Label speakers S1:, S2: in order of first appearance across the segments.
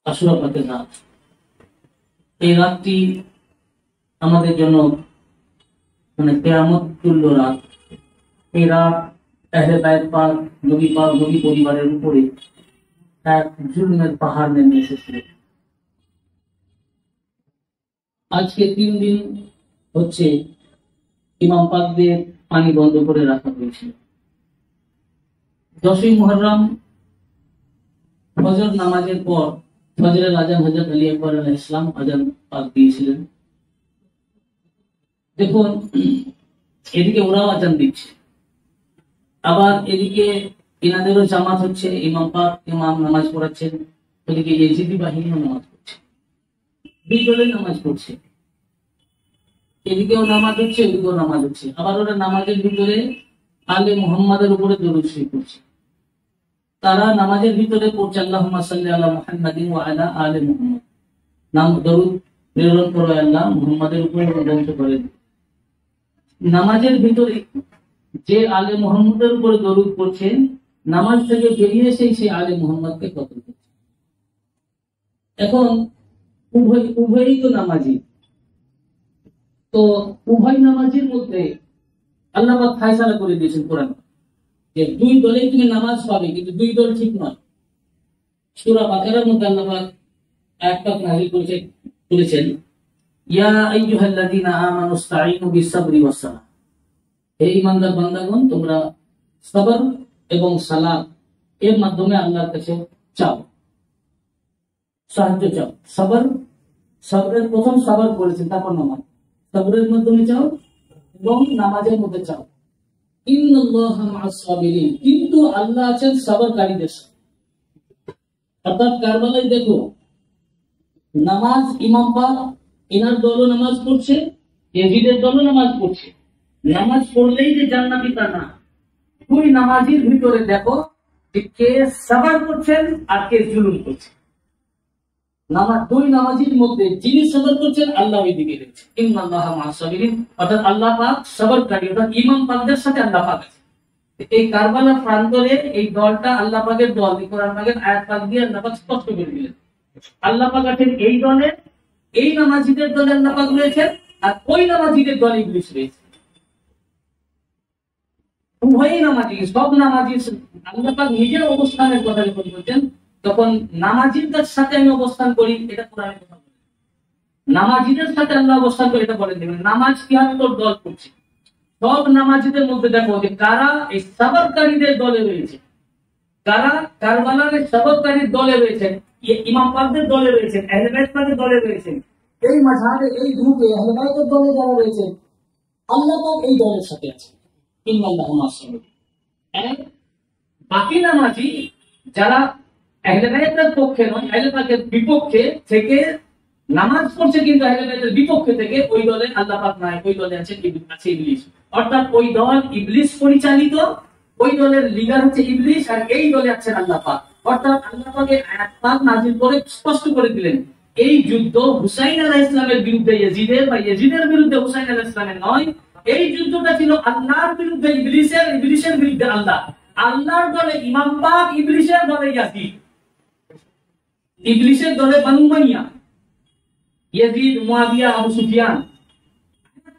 S1: আশুরা পাকের রাত। এই রাতটি আমাদের জন্য মানে কিয়ামত তুল্য রাত। এই রাত আহলে বায়ত পাক, নবী পাক, নবী পরিবারের উপরে এক জুলমের পাহাড় নেমে এসেছিল। আজকে 3 দিন হচ্ছে ইমাম পাকদের পানি বন্ধ করে রাখা হয়েছিল। 10ই মুহররম ফজর নামাজের পর ফজরের আজান হযরত আলী আকবর আলাইহিস সালাম আজান পাক দিয়েছিলেন। দেখুন, এদিকে ওরাও আজান দিচ্ছে, আবার এদিকে ইনাদেরও জামাত হচ্ছে, ইমাম পাক ইমাম নামাজ পড়াচ্ছেন, ওদিকে ইয়েজিদি বাহিনীও নামাজ পড়ছে, দুই দলের নামাজ পড়ছে, এদিকেও নামাজ হচ্ছে, ওদিকেও নামাজ হচ্ছে। আবার ওরা নামাজের ভিতরে আলে মুহাম্মাদের উপরে দরুদ শরীফ পড়ছে। তারা নামাজের ভিতরে পড়ছে আল্লাহুম্মা সাল্লি আলা মুহাম্মাদিন ওয়া আলা আলি মুহাম্মাদ, নাম দরুদ প্রেরণ করো আল্লাহ মুহাম্মাদের উপরে ধ্বংস করে। নামাজের ভিতরে যে আলে মুহাম্মাদের উপরে দরুদ পড়ছে, নামাজ থেকে বেরিয়ে এসে সেই আলে মুহাম্মাদকে কতল করছে। এখন উভয়ই তো নামাজি, তো উভয় নামাজির মধ্যে আল্লাহ পাক ফায়সালা করে দিয়েছেন কোরআন যে দুই দলেই তুমি নামাজ পাবে, কিন্তু দুই দল ঠিক নয়। সূরা বাকারার মধ্যে আল্লাহ পাক একটা নাযিল করেছেন, ইয়া আইয়ুহাল্লাযীনা আমানুস্তাঈনু বিস-সাবরি ওয়াস-সালাহ, হে ঈমানদার বান্দাগণ, তোমরা সবর এবং সালাত এর মাধ্যমে আল্লাহর কাছে চাও, সাহায্য চাও। সবরের প্রথম সবর করেছেন, তারপর নামাজ। সবরের মাধ্যমে চাও এবং নামাজের মধ্যে চাও। ইন্নাল্লাহা মা'আস সাবিরিন, কিন্তু আল্লাহ আছেন সবরকারীদের সাথে। অর্থাৎ কারবালায় দেখো, নামাজ ইমাম পাক ইনার দলও নামাজ পড়ছে, ইয়াজিদের দলও নামাজ পড়ছে। নামাজ পড়লেই যে জান্নাতি তা না। দুই নামাজির ভিতরে দেখো যে কে সবর করছেন আর কে জুলুম করছে। দুই নামাজির মধ্যে যিনি সবর করছেন আল্লাহ ওই দিকে দেখছেন। ইন্নাল্লাহা মা'আস সাবিরিন, অর্থাৎ আল্লাহ পাক সবরকারী, অর্থাৎ ইমাম পাকদের সাথে আল্লাহ পাক আছে। এই কারবালা প্রান্তরে এই দলটা আল্লাহ পাকের দল, কোরআন পাকের আয়াত পাক দিয়ে আল্লাহ পাক স্পষ্ট করে দিলেন। আল্লাহ পাক আছেন এই দলে, এই নামাজিদের দলে আল্লাহ পাক রয়েছেন, আর ওই নামাজিদের দলে ইবলিস রয়েছে। উভয়ই নামাজি, সব নামাজি। আল্লাহ পাক নিজের অবস্থানের কথা যখন বলছেন, তখন নামাজিদের সাথে আমি অবস্থান করি, এটা কোরআনের কথা বলেন। নামাজিদের সাথে আল্লাহ অবস্থান করে এটা বলেন দেবেন। নামাজ কিভাবে তোর দল করছে, সব নামাজিদের মধ্যে দেখো যে কারা এই সবরকারীদের দলে রয়েছে, কারা কারবালার সবরকারীর দলে রয়েছেন, ইমাম পাকদের দলে রয়েছেন, আহলে বাইত পাকের দলে রয়েছেন। এই মাযহাবে এই গ্রুপে আহলে বাইতের দলে যারা রয়েছেন, আল্লাহ পাক এই দলের সাথে আছে। ইন্নাল্লাহা মা'আস সাবিরিন। আর বাকি নামাজি যারা আহলে বাইতের পক্ষে নয়, আহলে পাকের বিপক্ষে থেকে নামাজ পড়ছে, কিন্তু আহলে বাইতের বিপক্ষে থেকে, ওই দলে আল্লাহ পাক নাই, ওই দলে আছে ইবলিস। অর্থাৎ ওই দল ইবলিস পরিচালিত, ওই দলের লিডার হচ্ছে ইবলিস, আর এই দলে আছেন আল্লাহ পাক। অর্থাৎ আল্লাহ পাকের আয়াত পাক নাযিল করে স্পষ্ট করে দিলেন, এই যুদ্ধ হুসাইন আলাইহিস সালামের বিরুদ্ধে ইয়াজিদের, বা ইয়াজিদের বিরুদ্ধে হুসাইন আলাইহিস সালামের নয়। এই যুদ্ধটা ছিল আল্লাহর বিরুদ্ধে ইবলিসের, ইবলিসের বিরুদ্ধে আল্লাহ। আল্লাহর দলে ইমাম পাক, ইবলিসের দলে ইয়াজিদ। ইবলিসের দলে বনু উমাইয়া, ইয়াজিদ, মুয়াবিয়া, আবু সুফিয়ান।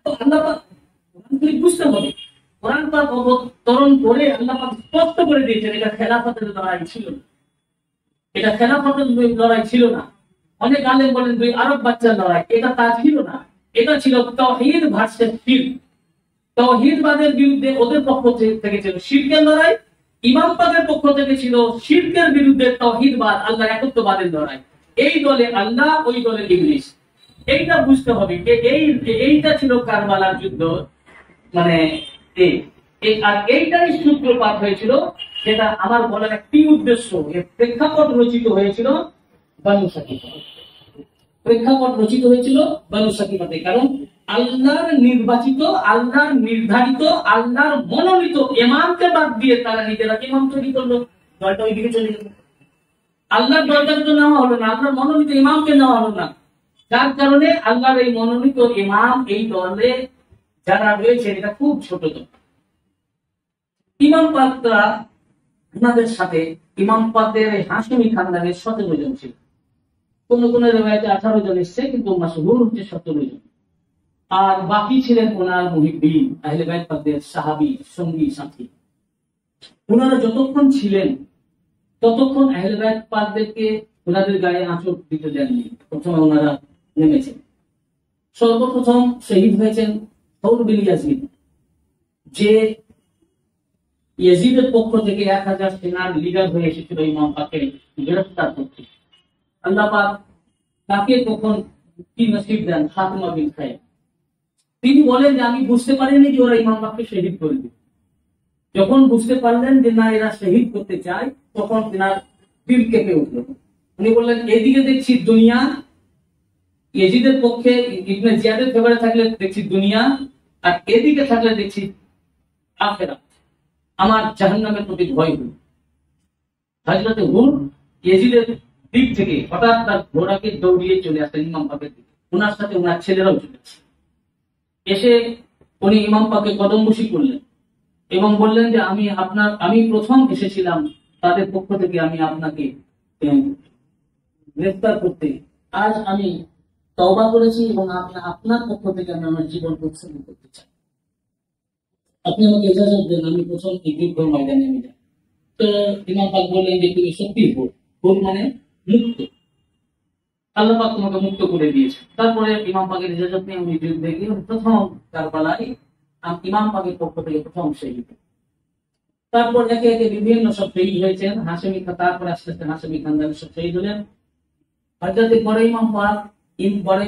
S1: তো আল্লাহ পাক বুঝতে হবে, কোরআন পাক অবতরণ করে আল্লাহ পাক স্পষ্ট করে দিয়েছেন, এটা খেলাফতের লড়াই ছিল না, এটা খেলাফতের লড়াই ছিল না। অনেক আলেম বলেন দুই আরব বাচ্চার লড়াই, এটা তা ছিল না। এটা ছিল তাওহীদ ভার্সেস শিরক। তাওহীদবাদের বিরুদ্ধে ওদের পক্ষ থেকে ছিল শিরকের লড়াই, ইমাম পাকের পক্ষ থেকে ছিল শিরকের বিরুদ্ধে তাওহীদবাদ, আল্লাহর একত্ববাদের লড়াই। এই দলে আল্লাহ, ওই দলে ইবলিস। এইটা বুঝতে হবে যে এইটা ছিল কারবালার যুদ্ধ, মানে আর এইটাই সূত্রপাত হয়েছিল, যেটা আমার বলার একটি উদ্দেশ্য। প্রেক্ষাপট রচিত হয়েছিল বানু সাকিফা, প্রেক্ষাপট রচিত হয়েছিল বানু সাকিফাতে। কারণ আল্লাহর নির্বাচিত, আল্লাহর নির্ধারিত, আল্লাহর মনোনীত ইমামকে বাদ দিয়ে তারা নিজেরা ইমাম তৈরি করলো, দলটা ওইদিকে চলে গেল। আল্লাহর দলটাকে তো নেওয়া হলো না, আল্লাহর মনোনীত ইমামকে নেওয়া হলো না। যার কারণে আল্লাহর এই মনোনীত ইমাম, এই দলে যারা রয়েছে, এটা খুব ছোট দল। ইমাম পাকরা ওনাদের সাথে, ইমাম পাকদের হাশিমি খানদানের 17 জন ছিল। কোন কোন রেওয়ায়েতে 18 জন এসছে, কিন্তু মাশহুর হচ্ছে 17 জন। আর বাকি ছিলেন ওনার মুহিব্বিন, আহলে বাইত পাকদের সাহাবী, সঙ্গী সাথী। ওনারা যতক্ষণ ছিলেন ততক্ষণ আহলে বাইত পাকদেরকে ওনাদের গায়ে আঁচড় দিতে দেননি। প্রথমে ওনারা নেমেছেন। সর্বপ্রথম শহীদ হয়েছেন সৌর বিন ইয়াজিদ, যে ইয়াজিদের পক্ষ থেকে 1000 সেনার লিডার হয়ে এসেছিল ইমাম পাককে গ্রেফতার করতে। আল্লাহ পাক তাকে তখন কি নসিব দেন, ফাতিমা বিন খায়ের। তিনি বলেন যে আমি বুঝতে পারিনি যে ওরা ইমাম পাককে শহীদ করে দিবে। যখন বুঝতে পারলেন যে না এরা শহীদ করতে চায়, তখন তিনার দিল কেঁপে উঠল। উনি বললেন এদিকে দেখছি দুনিয়া, ইয়াজিদের পক্ষে ইবনে জিয়াদের ফেভারে থাকলে দেখছি দুনিয়া, আর এদিকে থাকলে দেখছি আখিরাত। আমার জাহান্নামের প্রতি ভয় হল। হযরত হুর ইয়াজিদের দিক থেকে হঠাৎ তার ঘোড়াকে দৌড়িয়ে চলে আসলেন ইমাম পাকের দিকে। ওনার সাথে ওনার ছেলেরাও চলে আসে। এসে উনি ইমাম পাকে কদমবুসি করলেন এবং বললেন যে আমি প্রথম এসেছিলাম তাদের পক্ষ থেকে, আমি আপনাকে গ্রেফতার করতে। আজ আমি তওবা করেছি এবং আপনার পক্ষ থেকে আমি আমার জীবন উৎসর্গ করতে চাই। আপনি আমাকে ইজাজত দেন, আমি প্রথম এই যুদ্ধ ময়দানে আমি যাই। তো ইমাম পাক বললেন যে তুমি সত্যি হুর, হুর মানে মুক্ত, আল্লাহ পাক তোমাকে মুক্ত করে দিয়েছে। তারপরে ইমাম পাকের ইজাজত নিয়ে উনি যুদ্ধে গিয়ে প্রথম কারবালায় ইমাম পাকের পক্ষ থেকে প্রথম শহীদ। তারপর একে একে বিভিন্ন সব শহীদ হয়েছেন। হাশেমি, তারপরে আস্তে আস্তে হাশেমি খানদানের সব শহীদ হলেন। হযরত বড়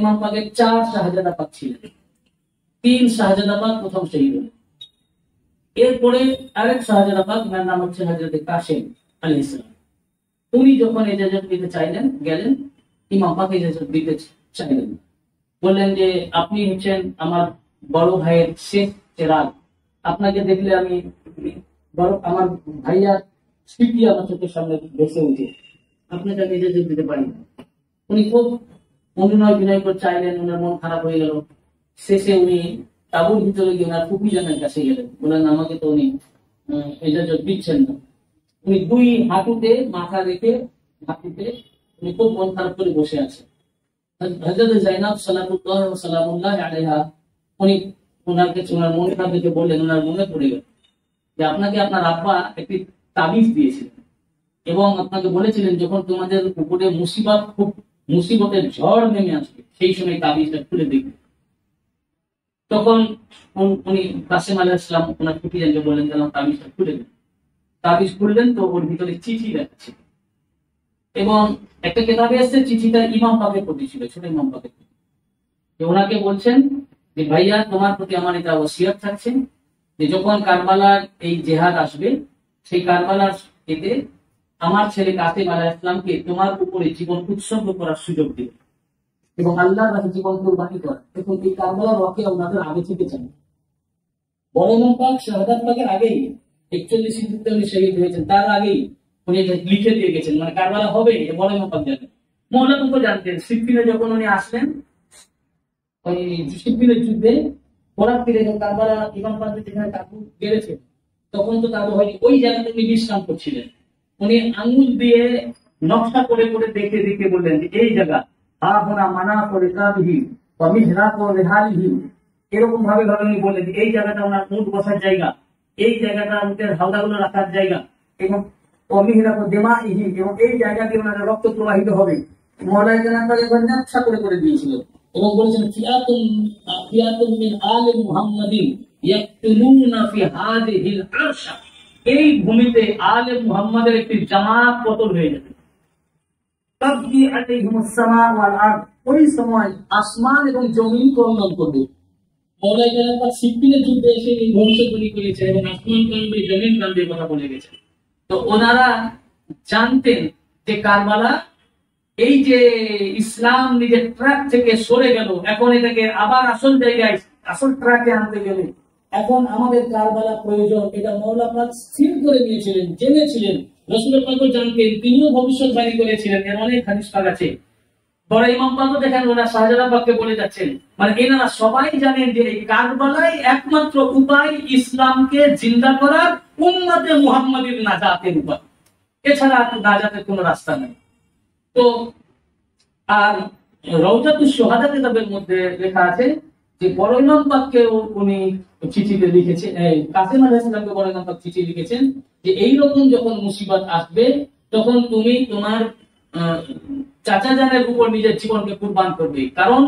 S1: ইমাম পাকের 4 শাহজাদা পাক ছিলেন। 3 শাহজাদা পাক প্রথম শহীদ হলেন। এরপরে আরেক শাহজাদা পাক, যার নাম হচ্ছে হযরত কাসেম আলাইহিস সালাম। উনি যখন ইজাজত দিতে চাইলেন, গেলেন, ইমাম পাক ইজাজত দিতে চাইলেন। বললেন যে আপনি হচ্ছেন আমার বড় ভাইয়ের শেষ চেরাগ, আপনাকে দেখলে আমি আমার ভাইয়ার স্মৃতি আমার চোখের সামনে ভেসে উঠে, আপনাকে আমি ইজাজত দিতে পারি না। উনি খুব অনুনয় বিনয় করে চাইলেন, ওনার মন খারাপ হয়ে গেল। শেষে উনি তাঁবুর ভিতরে গিয়ে ওনার ফুফিজানের কাছে গেলেন, বললেন আমাকে তো উনি ইজাজত দিচ্ছেন না। উনি 2 হাঁটুতে মাথা রেখে হাঁটুতে উনি খুব মন খারাপ করে বসে আছেন। হযরত যায়েনব সালাতুল্লাহ ওয়া সালামুল্লাহ আলাইহা উনি ওনাকে ওনার মন খারাপ দেখে বললেন, ওনার মনে পড়ে গেল যে আপনাকে আপনার আব্বা একটি তাবিজ দিয়েছিলেন এবং আপনাকে বলেছিলেন যখন তোমাদের উপরে মুসিবতের ঝড় নেমে আসবে সেই সময় তাবিজটা খুলে দেখবে। তখন উনি কাসেম আলাইহিস সালাম ওনার ফুফিজানকে বললেন যেন তাবিজটা খুলে দেন। তাবিজ খুললেন তো ওর ভিতরে চিঠি দেখাচ্ছে এবং একটা কিতাবে আছে চিঠিটা ইমাম পাকের প্রতি ছিল, ছোট ইমাম পাকের প্রতি। ওনাকে বলছেন যে ভাইয়া তোমার প্রতি আমার এটা ওসিয়ত থাকছে যে যখন কারবালার এই জেহাদ আসবে, সেই কারবালার এতে আমার ছেলে কাসেম আলাইহিস সালামকে তোমার উপরে জীবন উৎসর্গ করার সুযোগ দিবে এবং আল্লাহর রাহে জীবন কুরবানি করা। এখন এই কারবালার ওয়াকে ওনাদের আগে থেকে জানেন। বড় ইমাম পাক শাহাদাত পাকের আগেই 41 হিজরিতে উনি শহীদ হয়েছেন, তার আগেই উনি লিখে দিয়ে গেছেন মানে কারবালা হবে, বড় ইমাম পাক জানেন। মওলানা তো জানতেন। সিফিনে যখন উনি আসলেন, ওই সিফিনের যুদ্ধে বরাত ফিরে যখন কারবালা ইমাম পাক যেখানে তাবু গেড়েছে, তখন তো তাবু হয়নি, ওই জায়গাতে উনি বিশ্রাম করছিলেন। উনি আঙ্গুল দিয়ে নকশা করে করে দেখে দেখে বললেন যে এই জায়গা আহনা মানা করে কাবিহি ওয়া মিহরাব ওয়া রিহালিহি, এরকম ভাবে ভাবে উনি বললেন যে এই জায়গাটা ওনার উট বসার জায়গা, এই জায়গাটা উটের হাওদাগুলো রাখার জায়গা এবং অমিহরাব দিমাইহি, এবং এই জায়গাতে ওনার রক্ত প্রবাহিত হবে। মওলাই জানান নকশা করে করে দিয়েছিলেন এবং বলেছেন ফিয়াতুন মিন আলি মুহাম্মাদিন ইয়াকতুলুনা ফি হাযিহিল আরশা, এই ভূমিতে আলে মুহাম্মাদের একটি জামাত পতন হয়ে যাবে। তাবকি আলাইহিমুস সামা ওয়াল আরদ, ওই সময় আসমান এবং জমিন ক্রন্দন করবে। মওলাই জানান সিফিনের যুদ্ধে এসে এই ধ্বংসগুলি করেছে এবং আসমান কাঁদবে, জমিন কাঁদবে কথা বলে গেছে। তো ওনারা জানতেন যে কারবালা, এই যে ইসলাম নিজের ট্র্যাক থেকে সরে গেল, এখন এটাকে আবার আসল জায়গায় আসল ট্র্যাকে আনতে গেলে এখন আমাদের কারবালা প্রয়োজন। এটা মওলা পাক স্থির করে নিয়েছিলেন, জেনেছিলেন, রাসূল পাকও জানতেন, তিনিও ভবিষ্যৎবাণী করেছিলেন। এর অনেক হাদিস পাক আছে। বড় ইমাম পাকও দেখেন ওনার শাহজাদা পাককে বলে যাচ্ছেন, মানে এনারা সবাই জানেন যে এই কারবালায় একমাত্র উপায় ইসলামকে জিন্দা করার, উম্মতে মুহাম্মাদীর নাজাতের উপায়, এছাড়া নাজাতের কোনো রাস্তা নেই। তো আর রওজাতুশ শুহাদা কিতাবের মধ্যে লেখা আছে যে বড় ইমাম পাককে উনি চিঠিতে লিখেছেন, কাসেম আলাইহিস সালামকে বড় ইমাম পাক চিঠি লিখেছেন যে এইরকম যখন মুসিবত আসবে তখন তুমি তোমার চাচা জানের উপর নিজের জীবনকে কুরবান করবে, কারণ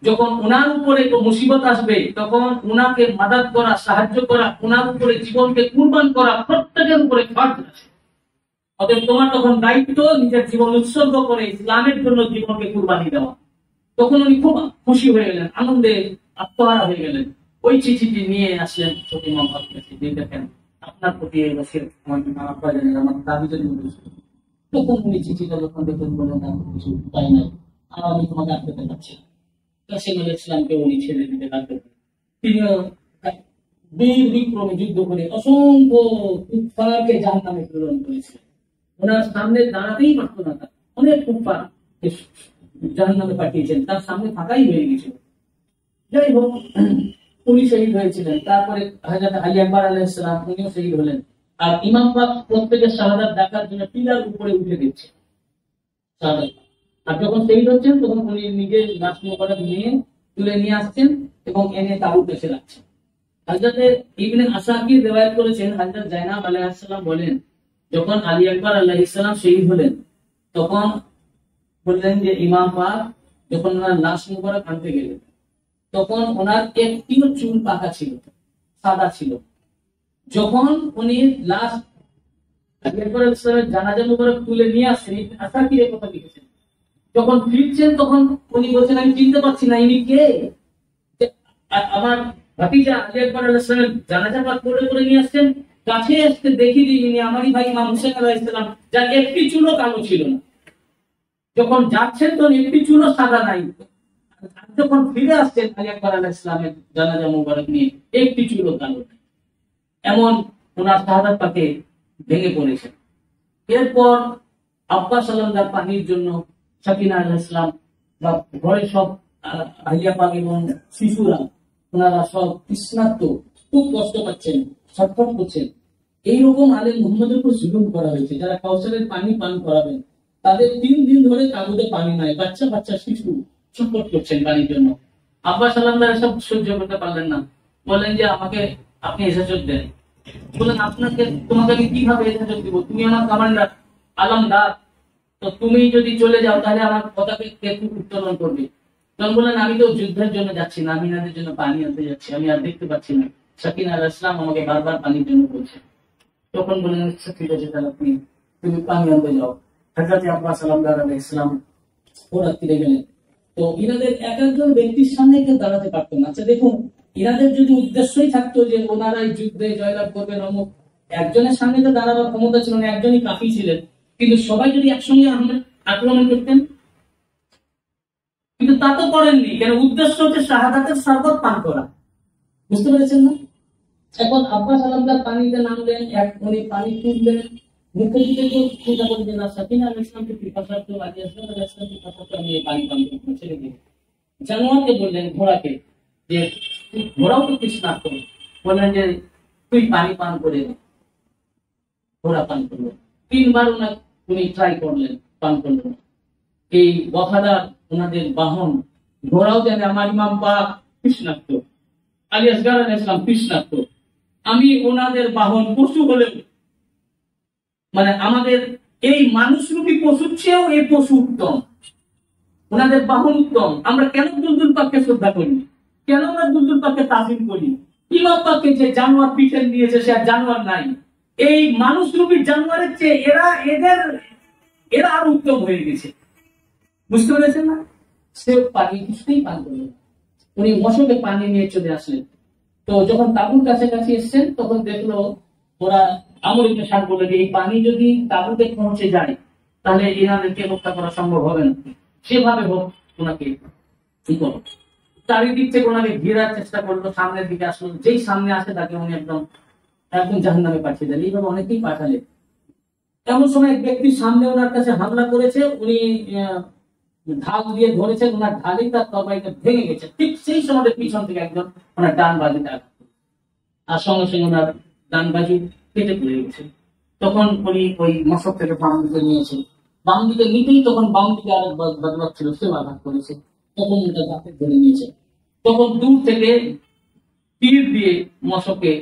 S1: যখন উনার উপরে মুসিবত আসবে তখন উনাকে মাদাদ করা, সাহায্য করা, উনার উপরে জীবনকে কুরবান করা প্রত্যেকের উপরে ফরজ আছে। অতএব তোমার তখন দায়িত্ব নিজের জীবন উৎসর্গ করে ইসলামের জন্য জীবনকে কুরবানি দেওয়া। তখন উনি খুব খুশি হয়ে গেলেন, আনন্দে আত্মহারা হয়ে গেলেন। ওই চিঠিটি নিয়ে আসলেন ছোট ইমাম বাবার কাছে, যে দেখেন আপনার প্রতি এই বছর আমার দাবি যদি তখন উনি চিঠিটা যখন দেখলেন বলেন কিছু উপায় নাই, আমি তোমাকে আটকাতে পারছি না। কাসেম আলাইহিস সালামকে উনি ছেড়ে দিতে লাগলেন। তিনিও বীর বিক্রমে যুদ্ধ করে অসংখ্য কুফফারকে জাহান্নামে প্রেরণ করেছিলেন। ওনার সামনে দাঁড়াতেই পারতো না, তার অনেক কুফফার জাহান্নামে পাঠিয়েছেন, তার সামনে ফাঁকাই হয়ে গেছিল। যাই হোক, উনি শহীদ হয়েছিলেন। তারপরে হযরত আলী আকবর আলাইহিস সালাম উনিও শহীদ হলেন। আর ইমাম পাক প্রত্যেকের শাহাদাত ডাকার জন্য পিলার উপরে উঠে দিচ্ছে শাহাদাত। আর যখন শহীদ হচ্ছেন তখন উনি নিজের লাশ মোবারক নিয়ে তুলে নিয়ে আসছেন এবং এনে তাবুতে এসে রাখছেন। হযরত ইবনে আসাকির রিওয়ায়াত করেছেন, হযরত জায়নাব আলাইহিস সালাম বলেন যখন আলী আকবর আলাইহিস সালাম শহীদ হলেন তখন বললেন যে ইমাম পাক যখন ওনার লাশ মোবারক আনতে গেলেন তখন ওনার একটিও চুল পাকা ছিল, সাদা ছিল। যখন উনি লাশ আলী আকবর আলাইহিস সালামের জানাজা মোবারক তুলে নিয়ে আসছেন, আসাকির এই কথা লিখেছেন, যখন ফিরছেন তখন উনি বলছেন আমি চিনতে পারছি না ইনি কে। আমার ভাতিজা আলী আকবর আলাইহিস সালামের জানাজা পাক করে নিয়ে আসছেন, কাছে আসতে দেখি ইনি আমারই ভাই ইমাম হুসাইন আলাইহিস সালাম, যার একটি চুলও কালো ছিল না। যখন যাচ্ছেন তখন একটি চুলও সাদা নাই। যখন ফিরে আসছেন আলী আকবর আলাইহিস সালামের জানাজা মোবারক নিয়ে একটি চুলও কালো নাই। এমন ওনার শাহাদাত পাকে ভেঙে পড়েছেন। এরপর আব্বাস আলমদার পানির জন্য সাকিনা আলাইহিস সালাম বা ঘরে সব আলিয়া পাক এবং শিশুরা ওনারা সব তৃষ্ণার্ত, খুব কষ্ট পাচ্ছেন, ছটফট করছেন। এইরকম আলেম মুহাম্মদের উপর জুলুম করা হয়েছে। যারা কাউসারের পানি পান করাবেন তাদের 3 দিন ধরে তাঁবুতে পানি নাই, বাচ্চা বাচ্চা শিশু ছটফট করছেন পানির জন্য। আব্বাস আলমদার এসব সহ্য করতে পারলেন না, বললেন যে আমাকে আপনি এজাজত দেন। বললেন তোমাকে আমি কিভাবে এজাজত দিব, তুমি আমার কমান্ডার আলমদার, তো তুমি যদি চলে যাও তাহলে আমার পতাকা কে উত্তোলন করবে। তখন বললেন আমি তো যুদ্ধের জন্য যাচ্ছি না, আমি এনাদের জন্য পানি আনতে যাচ্ছি, আমি আর দেখতে পাচ্ছি না। সাকিনা আলাইহিস সালাম আমাকে বারবার পানির জন্য বলছে। তখন বললেন আচ্ছা ঠিক আছে, তাহলে তুমি পানি আনতে যাও। হযরত আব্বাস আলাইহিস সালাম ওরা ফিরে গেলেন। তো ইনাদের এক একজন ব্যক্তির সামনে কেউ দাঁড়াতে পারতো না। আচ্ছা দেখুন, ইনাদের যদি উদ্দেশ্যই থাকতো যে ওনারাই যুদ্ধে জয়লাভ করবেন অমুক, একজনের সামনে তো দাঁড়াবার ক্ষমতা ছিল না, একজনই কাফি ছিলেন, কিন্তু সবাই যদি একসঙ্গে আক্রমণ করতেন, কিন্তু তা তো করেননি। কেন? উদ্দেশ্য হচ্ছে শাহাদাতের শরবত পান করা। বুঝতে পেরেছেন না? এখন আব্বাস আলমদার পানিতে নামলেন, উনি পানি তুললেন, মুখে দিতে চিন্তা করেন যে না, সাকিনা আলাইহিস সালামকে পিপাসার্থ, আলী আসলাম আলাইহিস সালামকে পিপাসার্থ, আমি এই পানি পান করবো, ছেড়ে দিন। জানোয়ারকে বললেন, ঘোড়াকে, যে ঘোড়াও তো তৃষ্ণার্ত, বললেন যে তুই পানি পান করে। ঘোড়া পান করলো। 3 বার উনি ট্রাই করলেন, পান করলেন। এই ওয়াফাদার ওনাদের বাহন ঘোড়াও জানে আমার ইমাম পাক তৃষ্ণার্ত, আলী আসগার আলাইহিস সালাম তৃষ্ণার্ত, আমি ওনাদের বাহন পশু হলেও, মানে আমাদের এই মানুষরূপী পশুর চেয়েও এই পশু উত্তম, ওনাদের বাহন উত্তম। আমরা কেন দুলদুল পাককে শ্রদ্ধা করি? কেন আমরা দুলদুল পাককে তাজিম করি? ইমাম পাককে যে জানোয়ার পিঠে নিয়েছে সে আর জানোয়ার নাই। এই মানুষরূপী জানোয়ারের চেয়ে এরা আরো উত্তম হয়ে গেছে। বুঝতে পেরেছেন না? সে পানি কিছুতেই পান করলেন। উনি মশকে পানি নিয়ে চলে আসলেন। তো যখন তাঁবুর কাছাকাছি এসছেন তখন দেখলো ওরা আমর ইবনে সাদ বলে যে এই পানি যদি তাঁবুতে পৌঁছে যায় তাহলে ইনাদেরকে হত্যা করা সম্ভব হবে না, সেভাবে হোক ওনাকে কি করো। চারিদিক থেকে ওনাকে ঘেরার চেষ্টা করলো, সামনের দিকে আসলো, যেই সামনে আসে তাকে উনি একদম জাহান্নামে পাঠিয়ে দেন। এইভাবে অনেকেই পাঠালেন। এমন সময় এক ব্যক্তির সামনে ওনার কাছে হামলা করেছে, উনি ঢাল দিয়ে ধরেছেন, ওনার ঢালেই তার তরবারিটা ভেঙে গেছে। ঠিক সেই সময় পিছন থেকে একজন ওনার ডান বাজুতে আঘাত, আর সঙ্গে সঙ্গে ওনার ডান বাজু কেটে পড়ে গেছে। তখন উনি ওই মশক থেকে বাম দিকে নিয়েছে, বাম দিকে নিতেই তখন বাম দিকে আরেক বদমাশ ছিল, সে আঘাত করেছে, তখন ওটা দাঁতে ধরে নিয়েছে। তখন দূর থেকে তীর দিয়ে মশকে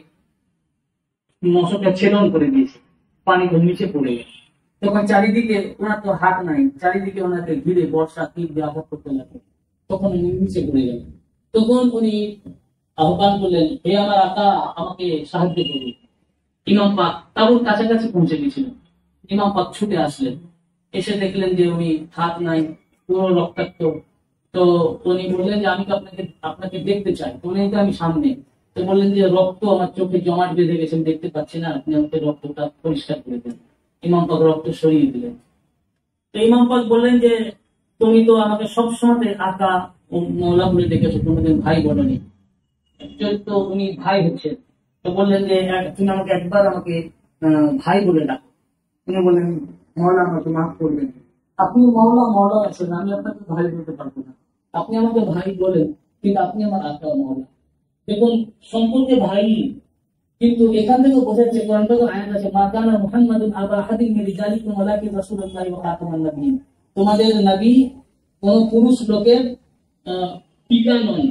S1: ছেদন করে দিয়েছে, পানি নিচে পড়ে গেছে। তখন চারিদিকে, ওনার তো হাত নাই, চারিদিকে ওনাকে ঘিরে বর্ষা তীর দিয়ে আঘাত করতে লাগলো। তখন উনি নিচে পড়ে গেলেন। তখন উনি আহ্বান করলেন, হে আমার আকা, আমাকে সাহায্য করুন। ইমাম পাক তাবুর কাছাকাছি পৌঁছে গেছিলেন। ইমাম পাক ছুটে আসলেন, এসে দেখলেন যে উনি হাত নাই, পুরো রক্তাক্ত। তো উনি বললেন যে আমি তো আপনাকে দেখতে চাই। তো উনি তো আমি সামনে। তো বললেন যে রক্ত আমার চোখে জমাট বেঁধে গেছে, আমি দেখতে পাচ্ছি না, আপনি আমাকে রক্তটা পরিষ্কার করে দেন। ইমাম পাক রক্ত সরিয়ে দিলেন। তো ইমাম পাক বললেন যে তুমি তো আমাকে সবসময় আকা ও মৌলা বলে ডেকেছো, কোনোদিন ভাই বলনি। তো উনি ভাই হচ্ছেন। তো বললেন যে তুমি একবার আমাকে ভাই বলে ডাকো। তিনি বললেন, মৌলা আমাকে মাফ করবেন, আপনি মৌলা আছেন, আমি আপনাকে ভাই বলতে পারবো না। আপনি আমাকে ভাই বলেন, কিন্তু আপনি আমার আকা মৌলা। দেখুন, সম্পর্কে ভাই, কিন্তু এখান থেকে বোঝা যাচ্ছে কোরআন থেকে আয়াত আছে, মা কানা মুহাম্মাদুন আবা আহাদিন মিন রিজালিকুম ওয়ালাকিন রাসূলুল্লাহি ওয়া খাতামান নাবিয়্যিন। তোমাদের নবী কোন পুরুষ লোকের পিতা নন,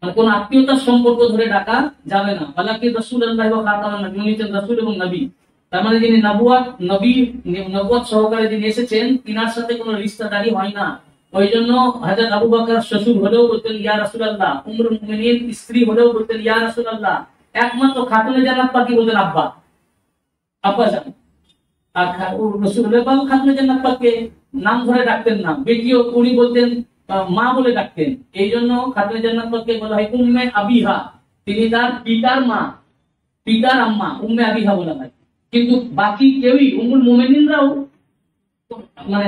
S1: আর কোন আত্মীয়তার সম্পর্ক ধরে ডাকা যাবে না। ওয়ালাকিন রাসূলুল্লাহি ওয়া খাতামান নাবিয়্যিন, উনি হচ্ছেন রাসূল এবং নবী। তার মানে যিনি নবুয়ত সহকারে যিনি এসেছেন, তিনার সাথে কোনো রিশতাদারি হয় না। ওই জন্য হযরত আবু বকর শ্বশুর হলেও বলতেন ইয়া রাসূলুল্লাহ, উম্মুল মুমিনিন স্ত্রী হলেও বলতেন ইয়া রাসূলুল্লাহ। একমাত্র খাতুনে জান্নাত পাকি বলতেন আব্বা, আব্বা জান। আর রাসূলুল্লাহ খাতুনে জান্নাত পাককে নাম ধরে ডাকতেন না, বেটিও উনি বলতেন মা বলে ডাকতেন। এই জন্য খাতুনে জান্নাত পাককে বলা হয় উম্মে আবিহা, তিনি তার পিতার মা, পিতার আম্মা, উম্মে আবিহা বলা হয়। কিন্তু বাকি কেউই, উম্মুল মুমিনিনরাও মানে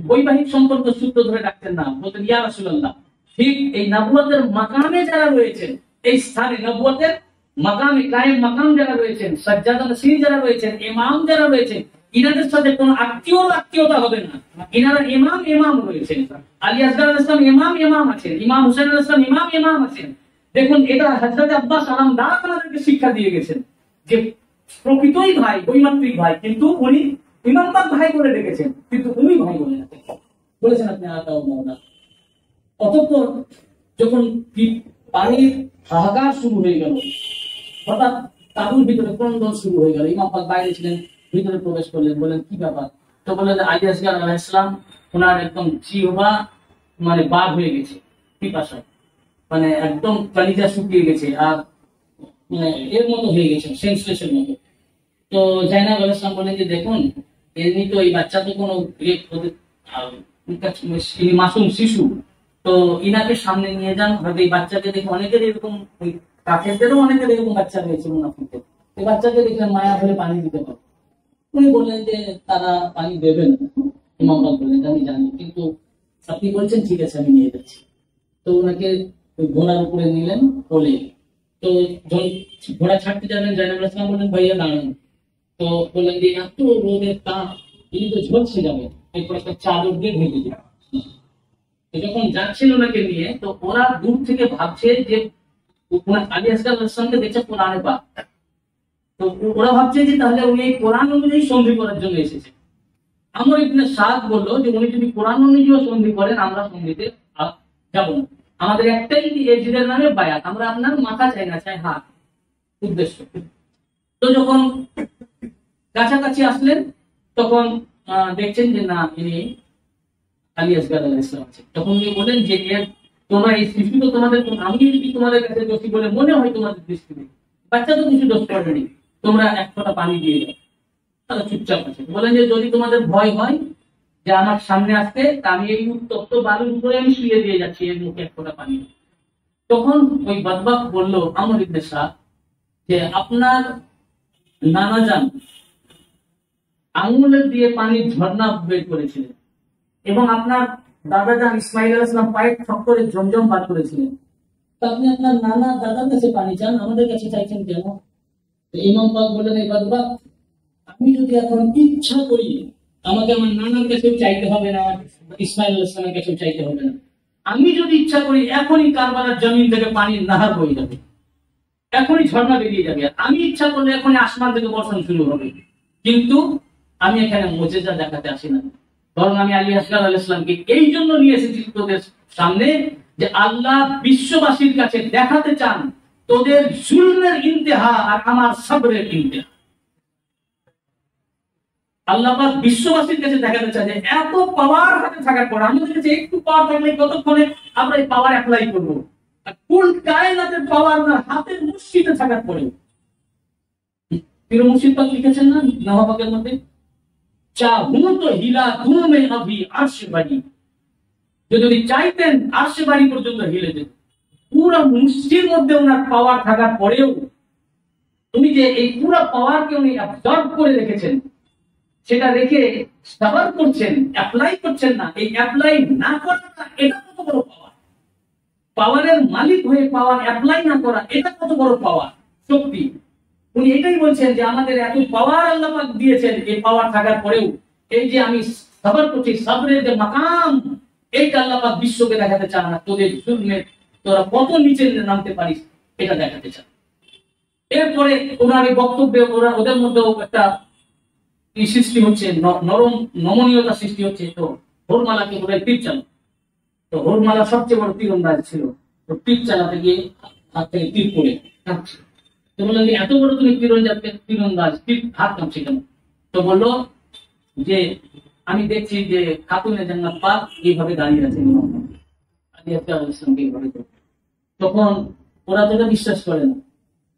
S1: বৈবাহিক সম্পর্ক সূত্র ধরে ডাকতেন না, বলতেন ইয়া রাসূলুল্লাহ। ঠিক এই নবুয়তের মাকামে যারা রয়েছেন, এই স্থানে নবুয়তের মাকামে কায়েম মাকাম যারা রয়েছেন, সাজ্জাদা নসীর যারা রয়েছেন, ইমাম যারা রয়েছেন, ইনাদের সাথে কোনো আত্মীয়তা হবে না। ইনারা ইমাম রয়েছেন। আলী আসগার আলাইহিস সালাম ইমাম আছেন, ইমাম হুসাইন আলাইহিস সালাম ইমাম আছেন। দেখুন, এটা হযরত আব্বাস আলামদার আমাদেরকে শিক্ষা দিয়ে গেছেন যে প্রকৃতই ভাই, বৈমাত্রিক ভাই, কিন্তু উনি ইমাম পাক ভাই বলে ডেকেছেন, কিন্তু উনি ভাই বলে বলেছেন আপনি আতাও মাওলা। অতঃপর যখন পানির হাহাকার শুরু হয়ে গেল, হঠাৎ তাঁবুর ভিতরে ক্রন্দন শুরু হয়ে গেল। ইমাম পাক বাইরে ছিলেন, ভিতরে প্রবেশ করলেন, বলেন কি ব্যাপার? তো বললেন আলী আসগার আলাইহিস সালাম, ওনার একদম জিহ্বা মানে বাঘ হয়ে গেছে পিপাসায়, মানে একদম কলিজা শুকিয়ে গেছে, আর মানে এর মতো হয়ে গেছে, সেন্সলেসের মতো। তো জাইনাব আলাইহিস সালাম বলেন যে দেখুন, এমনি তো এই বাচ্চা তো কোনো মাসুম শিশু, তো ইনাকে সামনে নিয়ে যান, হয়তো এই বাচ্চাকে দেখে অনেকের এরকম, ওই কাফেরদেরও অনেকের এরকম বাচ্চা রয়েছে মুনাফিকদের, এই বাচ্চাকে দেখলে মায়া ধরে পানি দিতে পারে। উনি বললেন যে তারা পানি দেবে না। ইমাম পাক বললেন আমি জানি, কিন্তু আপনি বলছেন ঠিক আছে আমি নিয়ে যাচ্ছি। তো ওনাকে ঘোড়ার উপরে নিলেন কোলে। তো ঘোড়া ছাড়তে যাবেন, জাইনাব আলাইহিস সালাম বললেন ভাইয়া দাঁড়ান। তো বললেন যে এত রোদের তাপ, তিনি তো ঝলসে যাবে, এরপর একটা চাদর দিয়ে ঢেকে দিন। যখন যাচ্ছেন ওনাকে নিয়ে, তো ওরা দূর থেকে ভাবছে যে আলী আসগার আলাইহিস সালামকে দেখছে কোরআনে পাক, তো ওরা ভাবছে যে তাহলে উনি কোরআন অনুযায়ী সন্ধি করার জন্য এসেছে। আমর ইবনে সাদ বললো যে উনি যদি কোরআন অনুযায়ী সন্ধি করেন, আমরা সন্ধিতে যাব না, আমাদের একটাই এজিদের নামে বায়াত, আমরা আপনার মাথা চাই না, চাই হাত, উদ্দেশ্য। তো যখন কাছাকাছি আসলেন, তখন দেখছেন যে না, ইনি আলী আসগার আলাইহিস সালাম আছেন। তখন উনি বলেন যে তোমরা এই শিশু তো তোমাদের, আমি যদি তোমাদের কাছে দোষী বলে মনে হয় তোমাদের দৃষ্টিতে, বাচ্চা তো কিছু দোষ করেনি, তোমরা এক ফোঁটা পানি দিয়ে দাও। তারা চুপচাপ আছে। বলেন যে যদি তোমাদের ভয় হয় যে আমার সামনে আসতে, আমি এই উত্তপ্ত বালুর উপরে আমি শুয়ে দিয়ে যাচ্ছি, এর মুখে এক ফোঁটা পানি। তখন ওই বদবাক বলল আমর ইবনে সাদ যে আপনার নানা যান আঙুলের দিয়ে পানির ঝর্ণা বের করেছিলেন, এবং আপনার দাদা যান ইসমাইল আলাইহিস সালাম পায়ের ঠক্করে জমজম পার করেছিলেন, তো আপনি আপনার নানা দাদার কাছে পানি চান, আমাদের কাছে চাইছেন কেন? ইমাম পাক বললেন এই বদবাক, আমি যদি এখন ইচ্ছা করি, আমাকে আমার নানার কাছেও চাইতে হবে না, ইসমাইল আলাইহিস সালামের কাছেও চাইতে হবে না। আমি যদি ইচ্ছা করি, এখনই কারবালার জমিন থেকে পানির নাহার বয়ে যাবে, এখনই ঝর্ণা বেরিয়ে যাবে। আমি ইচ্ছা করলে এখনই আসমান থেকে বর্ষণ শুরু হবে। কিন্তু আমি এখানে মুজিজা দেখাতে আসি না, বরং আমি আলী আসগার আলাইহিস সালামকে এই জন্য নিয়ে এসেছি তোদের সামনে যে আল্লাহ বিশ্ববাসীর কাছে দেখাতে চান তোদের জুলমের ইন্তেহা আর আমার সবরের ইন্তেহা। আল্লাহ পাক বিশ্ববাসীর কাছে দেখাতে চান যে এত পাওয়ার হাতে থাকার পর আমাদের কাছে একটু পাওয়ার থাকলে কতক্ষণে আমরা এই পাওয়ার অ্যাপ্লাই করবো, আর কোন কায়নাতের পাওয়ার না হাতের মুষ্টিতে থাকার পরেও। পীর মুর্শিদ পাক লিখেছেন না নওয়াপাকের মধ্যে, চাহু তো হিলা তুমে আভি আরশ বাড়ি, যদি চাইতেন আরশ বাড়ি পর্যন্ত হিলে যেত। পুরো মুষ্টির মধ্যে ওনার পাওয়ার থাকার পরেও উনি যে এই পুরো পাওয়ারকে উনি অ্যাবজর্ব করে রেখেছেন, সেটা রেখে সাবার করছেন, অ্যাপ্লাই করছেন না, এই অ্যাপ্লাই না করাটা এটা কত বড় পাওয়ার। পাওয়ারের মালিক হয়ে পাওয়ার অ্যাপ্লাই না করা এটা কত বড় পাওয়ার, শক্তি। উনি এটাই বলছেন যে আমাদের এত পাওয়ার আল্লাহ পাক দিয়েছেন, এই পাওয়ার থাকার পরেও এই যে আমি সাবার করছি, সাবরের যে মাকাম, এইটা আল্লাহ পাক বিশ্বকে দেখাতে চান না তোদের জুলমে তোরা কত নিচে নামতে পারিস, এটা দেখাতে চান। এরপরে ওনার এই বক্তব্যে ওদের মধ্যেও একটা সৃষ্টি হচ্ছে, নরম নমনীয়তা সৃষ্টি হচ্ছে। তো হোরমালাকে বোধহয় তীর চালানো, তো হোরমালা সবচেয়ে বড় তীরন্দাজ ছিল, তো তীর চালাতে গিয়ে হাত থেকে তীর পড়ে কাঁপছে। তো বললেন যে এত বড় তুমি তীরন্দাজ, তীর হাত কাঁপছে কেন? তো বললো যে আমি দেখছি যে খাতুনে জান্নাত পাক এইভাবে দাঁড়িয়ে আছে, তখন ওরা তো বিশ্বাস করে না।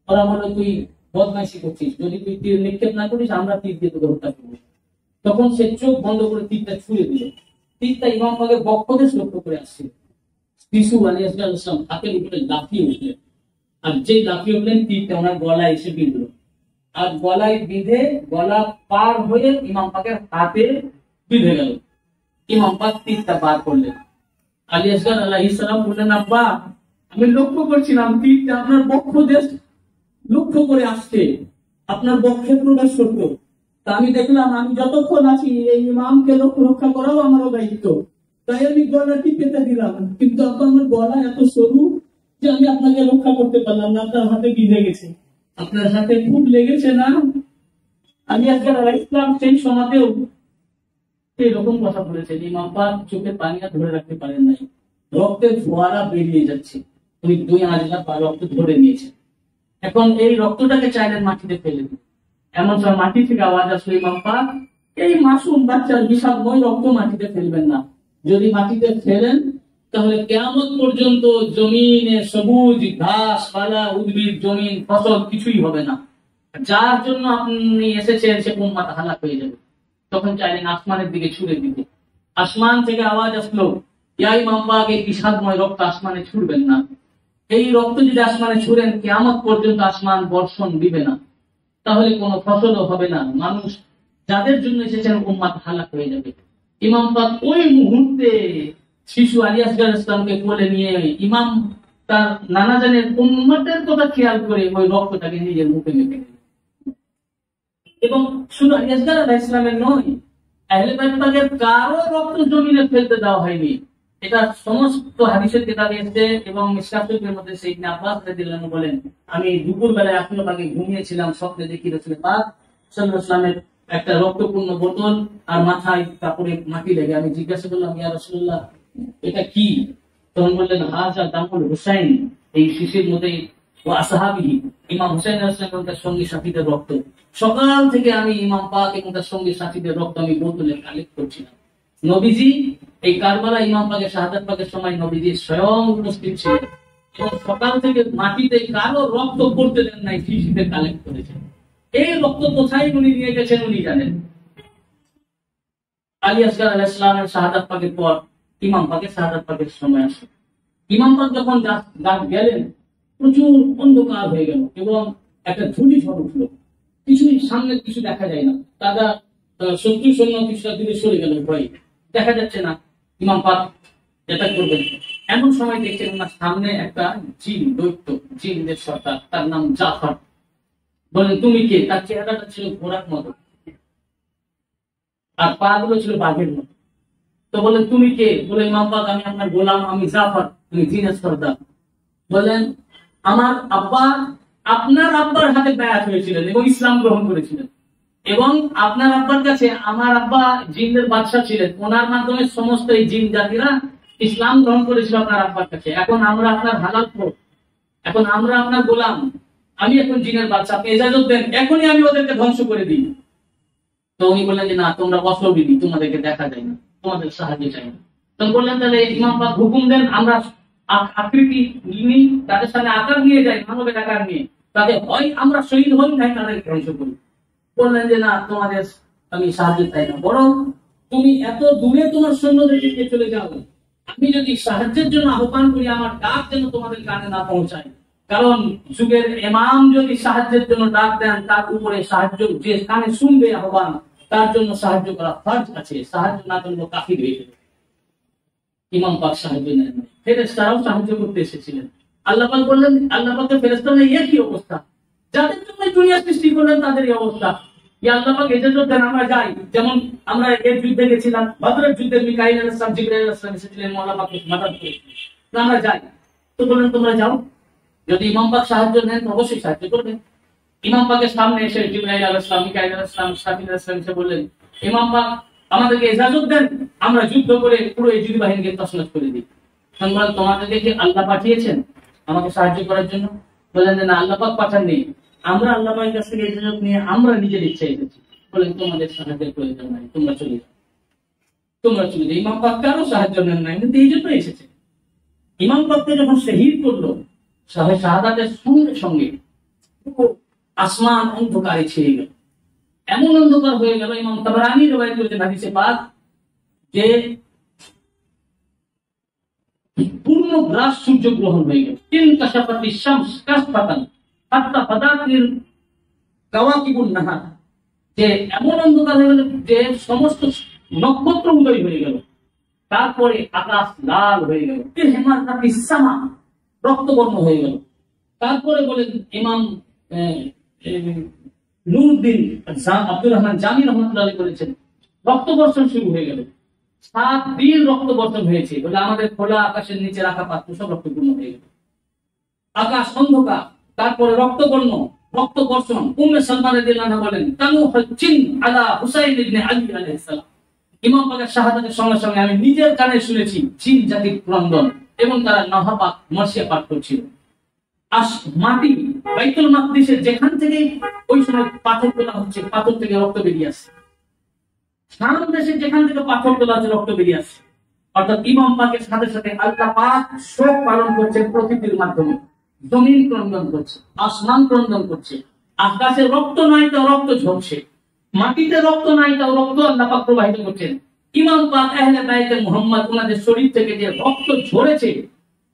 S1: ওরা বললো তুই বদমাইশি করছিস, যদি তুই তীর নিক্ষেপ না করিস আমরা তীর দিয়ে তোকে হত্যা করবো। তখন সে চোখ বন্ধ করে তীরটা ছুঁড়ে দিল। তীরটা ইমাম পাকের বক্ষদেশ লক্ষ্য করে আসছে। শিশু আলাইহিস সালাম হাতের উপরে লাফিয়ে উঠলেন, আর যেই লাফিয়ে উঠলেন তীরটা ওনার গলায় এসে বিঁধল, আর গলায় বিঁধে গলা পার হয়ে ইমাম পাকের হাতে বিঁধে গেল। ইমাম পাক তীরটা পার করলেন। আলী আসগার আলাইহিস সালাম বললেন, আব্বা আমি লক্ষ্য করছিলাম তীরটা আপনার বক্ষদেশ লক্ষ্য করে আসছে, আপনার বক্ষে প্রবেশ করতো। তা আমি দেখলাম আমি যতক্ষণ আছি এই ইমামকে রক্ষা করাও আমারও দায়িত্ব, তাই আমি গলাটি পেতে দিলাম। কিন্তু আব্বা আমার গলা এত সরু যে আমি আপনাকে রক্ষা করতে পারলাম না, আপনার হাতে বিঁধে গেছে। আপনার হাতে খুব লেগেছে না? আমি আজকে ইসলাম সেই সময়তেও এরকম কথা বলেছেন। ইমাম পাক চোখে পানি ধরে রাখতে পারেন নাই, রক্তের ফোয়ারা বেরিয়ে যাচ্ছে, উনি 2 আঁচলা রক্ত ধরে নিয়েছেন। এখন এই রক্তটাকে চাইলেন মাটিতে ফেলে দিন, এমন সময় মাটি থেকে আওয়াজ আসলো, ইমাম পাক এই মাসুম বাচ্চার বিষাদময় রক্ত মাটিতে ফেলবেন না, যদি মাটিতে ফেলেন তাহলে কিয়ামত পর্যন্ত জমিনে সবুজ ঘাস পালা উদ্ভিদ জমিন ফসল কিছুই হবে না, যার জন্য আপনি এসেছেন সে উম্মাত হালাক হয়ে যাবে। তখন চাইলেন আসমানের দিকে ছুড়ে দিতে। আসমান থেকে আওয়াজ আসলো, ইয়া ইমাম পাক এই বিষাদময় রক্ত আসমানে ছুড়বেন না, এই রক্ত যদি আসমানে ছুড়েন কিয়ামত পর্যন্ত আসমান বর্ষণ দিবে না, তাহলে কোনো ফসলও হবে না, মানুষ যাদের জন্য এসেছেন উম্মাত হালাক হয়ে যাবে। ইমাম পাক ওই মুহূর্তে শিশু আলী আসগার ইসলামকে কোলে নিয়ে ইমাম তার নানা জানের উম্মতের কথা খেয়াল করে ওই রক্তটাকে নিজের মুখে মেখে দিলেন। এবং শুধু আলী আসগার আলাইহিস সালামের নয়, আহলে বাইত পাকের কারো রক্ত জমিনে ফেলতে দেওয়া হয়নি। এটা সমস্ত হাদিসের কিতাবে এসেছে। এবং মিশকাত শরীফের মধ্যে ইবনে আব্বাস রাদিয়াল্লাহু আনহু বলেন, আমি দুপুর বেলায় রাসূল পাকে ঘুমিয়েছিলাম, স্বপ্নে দেখি রাসূল পাক সাল্লাল্লাহু আলাইহি ওয়াসাল্লামের একটা রক্তপূর্ণ বোতল আর মাথায় কাপড়ে মাটি লেগে। আমি জিজ্ঞাসা করলাম, ইয়া রাসূলুল্লাহ এটা কি? তখন বললেন, হাজা দামুল হুসাইন, এই শিশির মধ্যে ও আসহাবিহি, ইমাম হুসাইন আলাইহিস সালাম তার সঙ্গী সাথীদের রক্ত। সকাল থেকে আমি ইমাম পাক এবং তার সঙ্গী সাথীদের রক্ত আমি বোতলে কালেক্ট করছিলাম। নবীজি এই কারবালা ইমাম পাকের শাহাদাত পাকের সময় নবীজি স্বয়ং উপস্থিত ছিলেন এবং সকাল থেকে মাটিতে কারো রক্ত পড়তে দেন নাই, শিশিতে কালেক্ট করেছেন। এই রক্ত কোথায় উনি নিয়ে গেছেন উনি জানেন। আলী আসগার আলাইহিস সালামের শাহাদাত পাকের পর ইমাম পাকের শাহাদাত পাকের সময় আসে। ইমাম পাক যখন গেলেন প্রচুর অন্ধকার হয়ে গেল এবং একটা ধূলি ঝড় উঠলো, কিছুই সামনে কিছু দেখা যায় না। তারা শত্রু সৈন্য কিছুটা দূরে সরে গেল, ভয় দেখা যাচ্ছে না ইমাম পাক এটা করবেন। এমন সময় দেখছেন ওনার সামনে একটা জিন, দৈত্য জিনদের সর্দার, তার নাম জাফর। বলেন তুমি কে? তার চেহারাটা ছিল ঘোড়ার মতো আর পা গুলো ছিল বাঘের মতো। তো বলেন তুমি কে? বলে ইমাম পাক আমি আপনার গোলাম, আমি জাফর, তুমি জিনের সর্দার। বলেন আমার আব্বা আপনার আব্বার হাতে বায়াত হয়েছিলেন এবং ইসলাম গ্রহণ করেছিলেন, এবং আপনার আব্বার কাছে আমার আব্বা জিনদের বাদশা ছিলেন, ওনার মাধ্যমে সমস্ত এই জিন জাতিরা ইসলাম গ্রহণ করেছিল আপনার আব্বার কাছে। এখন আমরা আপনার হালাল খোর, এখন আমরা আপনার গোলাম। আমি এখন জিনের বাদশা, আপনি ইজাজত দেন, এখনই আমি ওদেরকে ধ্বংস করে দিই। তো উনি বললেন যে না, তোমরা অসবিধি, তোমাদেরকে দেখা যায় না, তোমাদের সাহায্য চাই না। তখন বললেন তাহলে ইমাম পাক হুকুম দেন, আমরা আকৃতি নিই, তাদের সামনে আকার নিয়ে যাই, মানবের আকার নিয়ে, তাদের হয় আমরা শহীদ হই, নাই তাদেরকে ধ্বংস করি। বললেন যে না, তোমাদের আমি সাহায্য চাই না, বরং তুমি এত দূরে তোমার সৈন্যদেরকে চলে যাও, আমি যদি সাহায্যের জন্য আহ্বান করি, আমার ডাক যেন তোমাদের কানে না পৌঁছায়। কারণ যুগের ইমাম যদি সাহায্যের জন্য ডাক দেন, তার উপরে সাহায্য যে কানে শুনবে আহ্বান, তার জন্য সাহায্য করা ফরজ আছে। সাহায্য না করলে কাফির হয়ে যাবে। ইমাম পাক সাহায্য নেন, ফেরেশতারাও সাহায্য করতে এসেছিলেন। আল্লাহ পাক বললেন, আল্লাহ পাকের ফেরেশতাদের কি অবস্থা, যাদের জন্য দুনিয়া সৃষ্টি করলেন তাদের এই অবস্থা। আল্লাহ পাক ইজাজত দেন আমরা যাই। যেমন আমরা এর যুদ্ধে গেছিলাম, বদরের যুদ্ধে মিকাইল আলাইহিস সালাম, জিবরাইল আলাইহিস সালাম এসেছিলেন, আল্লাহ পাক মাদদ করেছিলেন। তো আমরা যাই, তো বললেন তোমরা যাও, যদি ইমাম পাক সাহায্য নেন অবশ্যই সাহায্য করবেন। ইমাম পাকের সামনে এসে জিবরাইল আলাইহিস সালাম, মিকাইল আলাইহিস সালাম, ইসরাফিল আলাইহিস সালাম এসে বললেন, ইমাম পাক আমাদেরকে ইজাজত দেন, আমরা যুদ্ধ করে পুরো ইহুদি বাহিনীকে তছনছ করে দিই। তখন তোমাদেরকে কি আল্লাহ পাঠিয়েছেন আমাকে সাহায্য করার জন্য? বললেন যে না, আল্লাহ পাক পাঠাননি, আমরা আল্লাহ পাকের কাছ থেকে ইজাজত নিয়ে আমরা নিজের ইচ্ছায় এসেছি। বলেন তোমাদের সাহায্যের প্রয়োজন নাই, তোমরা চলে যাও, তোমরা চলে যাও। ইমাম পাক কারো সাহায্য নেন নাই, কিন্তু এই জন্য এসেছে। ইমাম পাককে যখন শহীদ করলো, শাহাদাতের সঙ্গে সঙ্গে আসমান অন্ধকারে ছেয়ে গেল, এমন অন্ধকার হয়ে গেল। ইমাম তাবরানী রওয়ায়াত করেছেন হাদিসে পাক যে পূর্ণ গ্রাস সূর্য গ্রহণ হয়ে গেল। তিন কাশাফাতি শামস কাশফাতান হাত্তা ফাদাতিল কাওয়াকিবুন নাহার, যে এমন অন্ধকার হয়ে গেল যে সমস্ত নক্ষত্র উদয় হয়ে গেল। তারপরে আকাশ লাল হয়ে গেল, সামা রক্তবর্ণ হয়ে গেল। তারপরে বলেন ইমাম নুরউদ্দিন আব্দুর রহমান জামি রহমাতুল্লাহ আলাইহি বলেছেন, রক্তবর্ষণ শুরু হয়ে গেল। 7 দিন রক্তবর্ষণ হয়েছে, বলে আমাদের খোলা আকাশের নিচে রাখা পাত্র সব রক্তপূর্ণ হয়ে গেল। আকাশ অন্ধকার, তারপরে রক্তবর্ণ, রক্তবর্ষণ। উম্মে সালমা রাদিয়াল্লাহু আনহা বলেন, তানু হাজ্জিন আলা হুসাইন ইবনে আলী আলাইহিস সালাম, ইমাম পাকের শাহাদাতের সঙ্গে সঙ্গে আমি নিজের কানে শুনেছি জিন জাতির ক্রন্দন, এবং তারা নাহাপাক মর্সিয়া পাঠ করছিল। মাটি বাইতুল মাকদিসের যেখান থেকে ওই সময় পাথর তোলা হচ্ছে, পাথর থেকে রক্ত বেরিয়ে আসছে। শাম দেশে যেখান থেকে পাথর তোলা হচ্ছে, রক্ত বেরিয়ে আসছে। অর্থাৎ ইমাম পাকের সাথে সাথে আল্লাহ পাক শোক পালন করছে প্রকৃতির মাধ্যমে। জমিন ক্রন্দন করছে, আসমান ক্রন্দন করছে, আকাশে রক্ত নাই তাও রক্ত ঝরছে, মাটিতে রক্ত নাই তাও রক্ত আল্লাহ পাক প্রবাহিত করছেন। ইমাম পাক আহলে বাইতে মুহাম্মদ, ওনাদের শরীর থেকে যে রক্ত ঝরেছে,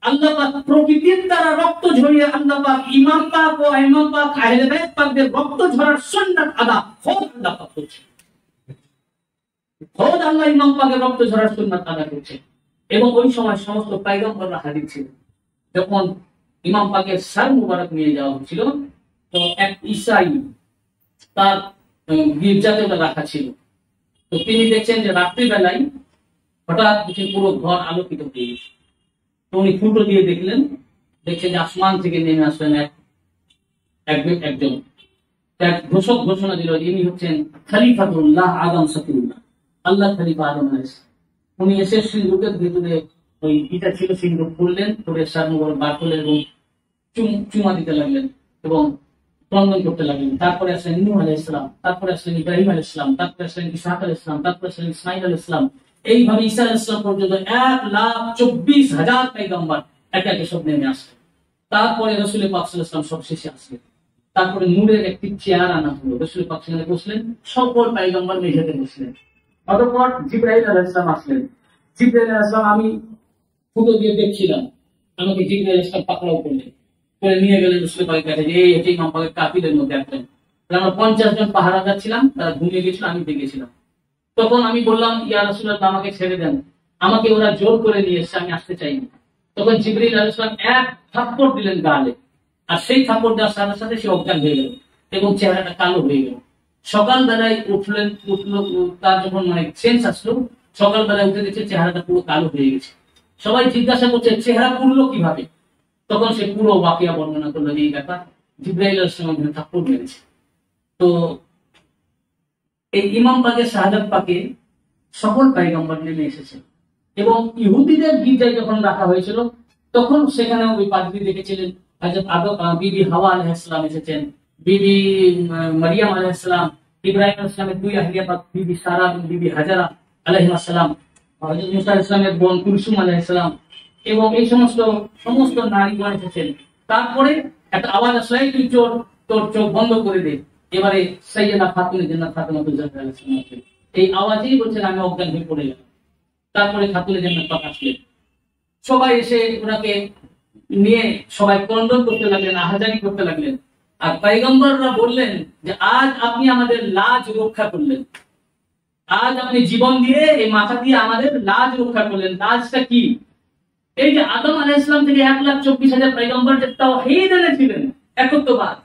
S1: আল্লাহ পাক প্রকৃতির দ্বারা রক্ত ঝরিয়ে আল্লাহ পাক ইমাম পাক ও ইমাম পাক আহলে বাইত পাকদের রক্ত ঝরার সুন্নাত আদা খোদ আল্লাহ পাক করছে। খোদ আল্লাহ ইমাম পাকের রক্ত ঝরার সুন্নাত আদা করছে। এবং ওই সময় সমস্ত পয়গম্বররা হাজির ছিলেন। যখন ইমাম পাকের সর মুবারক নিয়ে যাওয়া হচ্ছিল, তো এক ঈসাই তার গির্জাতে ওটা রাখা ছিল। তো তিনি দেখছেন যে রাত্রিবেলায় হঠাৎ পুরো ঘর আলোকিত হয়ে গেছে। তো উনি ফুটো দিয়ে দেখছেন যে আসমান থেকে নেমে আসলেন একজন ঘোষক, ঘোষণা দিল ইনি হচ্ছেন খলিফাতুল্লাহ আদম সফিউল্লাহ, আল্লাহ খলিফা আদম আলাইহিস সালাম। উনি এসে সিন্ধুকের ভিতরে ওই ইটা ছিল, সিন্ধুক খুললেন, করে সার মুবারক বার করলেন এবং চুমা দিতে লাগলেন এবং ক্রন্দন করতে লাগলেন। তারপরে আসলেন নূহ আলাইহিস সালাম, তারপরে আসলেন ইব্রাহিম আলাইহিস সালাম, তারপরে আসলেন ইসহাক আলাইহিস সালাম, তারপরে আসলেন ইসমাঈল আলাইহিস সালাম। এইভাবে ঈসা আলাইহিস সালাম পর্যন্ত 1,24,000 পয়গম্বর একে একে সব নেমে আসলেন। তারপরে রাসূল পাক সাল্লাল্লাহু আলাইহি ওয়াসাল্লাম সব শেষে আসলেন। তারপরে নূরের একটি চেয়ার আনা হলো, রাসূল পাক সেখানে বসলেন, সকল পয়গম্বর মেঝেতে বসলেন। অতঃপর জিবরাইল আলাইহিস সালাম আসলেন। জিবরাইল আলাইহিস সালাম, আমি ফুটো দিয়ে দেখছিলাম, আমাকে জিবরাইল আলাইহিস সালাম পাকড়াও করলেন, করে নিয়ে গেলেন রাসূল পাকের কাছে, যে এই ইমাম পাকের কাফিরের মধ্যে একজন। আমরা 50 জন পাহারাদার ছিলাম, তারা ঘুমিয়ে গেছিল, আমি দেখেছিলাম। তখন আমি বললাম, ইয়া রাসূলুল্লাহ, আমাকে ছেড়ে দেন, আমাকে ওরা জোর করে নিয়ে এসেছে, আমি আসতে চাইনি। তখন জিবরাইল আলাইহিস সালাম এক থাপ্পড় দিলেন গালে, আর সেই থাপ্পড় দেওয়ার সাথে সাথে সে অজ্ঞান হয়ে গেল এবং চেহারাটা কালো হয়ে গেল। সকালবেলায় উঠলো, তার যখন সেন্স আসলো, সকালবেলায় উঠে দেখছে চেহারাটা পুরো কালো হয়ে গেছে। সবাই জিজ্ঞাসা করছে চেহারা পুরলো কিভাবে? তখন সে পুরো ওয়াকিয়া বর্ণনা করলো, এই ব্যাপার জিবরাইল আলাইহিস সালাম থাপ্পড় মেরেছে। তো এই ইমাম পাকের শাহাদাত পাকে সকল পয়গম্বর নেমে এসেছে। এবং ইহুদিদের গির্জায় যখন রাখা হয়েছিল তখন সেখানে ওই পাদ্রী দেখেছিলেন হযরত বিবি হাওয়া আলাইহিস সালাম এসেছেন, বিবি মারিয়াম আলাইহিস সালাম, ইব্রাহিম আলাইহিস সালামের দুই আহিয়া পাক বিবি সারা এবং বিবি হাজারা আলাইহিস সালাম, হযরত মুসা আলাইহিস সালামের বোন কুলসুম আলাইহিস সালাম, এবং এই সমস্ত নারীগণ এসেছেন। তারপরে একটা আওয়াজ আসে, তুই তোর চোখ বন্ধ করে দে। এবারে সাইয়্যিদা খাতুনে জান্নাত ফাতেমাতুল জাহরা আলাইহিস সালাম এই আওয়াজেই বলছেন আমি অজ্ঞান হয়ে পড়ে গেলাম। তারপরে খাতুনে জান্নাত পাক আসলেন, সবাই এসে ওনাকে নিয়ে সবাই ক্রন্দন করতে লাগলেন, আহাজারি করতে লাগলেন। আর পয়গম্বররা বললেন যে আজ আপনি আমাদের লাজ রক্ষা করলেন, আজ আপনি জীবন দিয়ে এই মাথা দিয়ে আমাদের লাজ রক্ষা করলেন। লাজটা কি? এই যে আদম আলাইহিস সালাম থেকে 1,24,000 পয়গম্বর যে তাওহীদ এনেছিলেন, একত্ববাদ,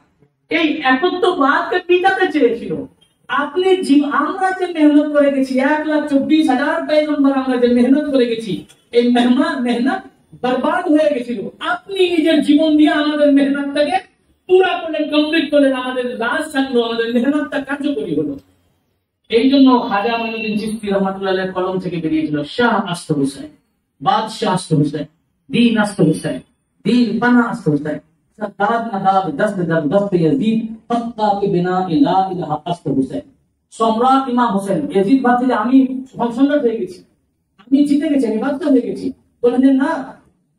S1: এই একত্ববাদকে পিটাতে চেয়েছিল। আমরা যে মেহনত করে গেছি, 1,24,000 পয়গম্বর আমরা যে মেহনত করে গেছি, এই মেহনত বরবাদ হয়ে গেছিল। আপনি নিজের জীবন দিয়ে আমাদের মেহনতটাকে পুরা করলেন, কমপ্লিট করলেন, আমাদের লাজ থাকলো, আমাদের মেহনতটা কার্যকরী হলো। এই জন্য খাজা মঈনুদ্দিন চিশতি রহমাতুল্লাহ আলাইহির কলম থেকে বেরিয়েছিল শাহ আস্ত হুসাইন, বাদশাহ আস্ত হুসাইন, দীন আস্ত হুসাইন, দীন পানা আস্ত হুসাইন, সরদার নদাব দস্ত দর দস্ত ইয়াজিদ ফত্তা কে বিনা ইলা ইলাহা আস্ত হুসাইন। সম্রাট ইমাম হোসেন, ইয়াজিদ ভাবছে যে আমি সম্রাট হয়ে গেছি, আমি জিতে গেছি, আমি বাদশাহ হয়ে গেছি। বলেন যে না,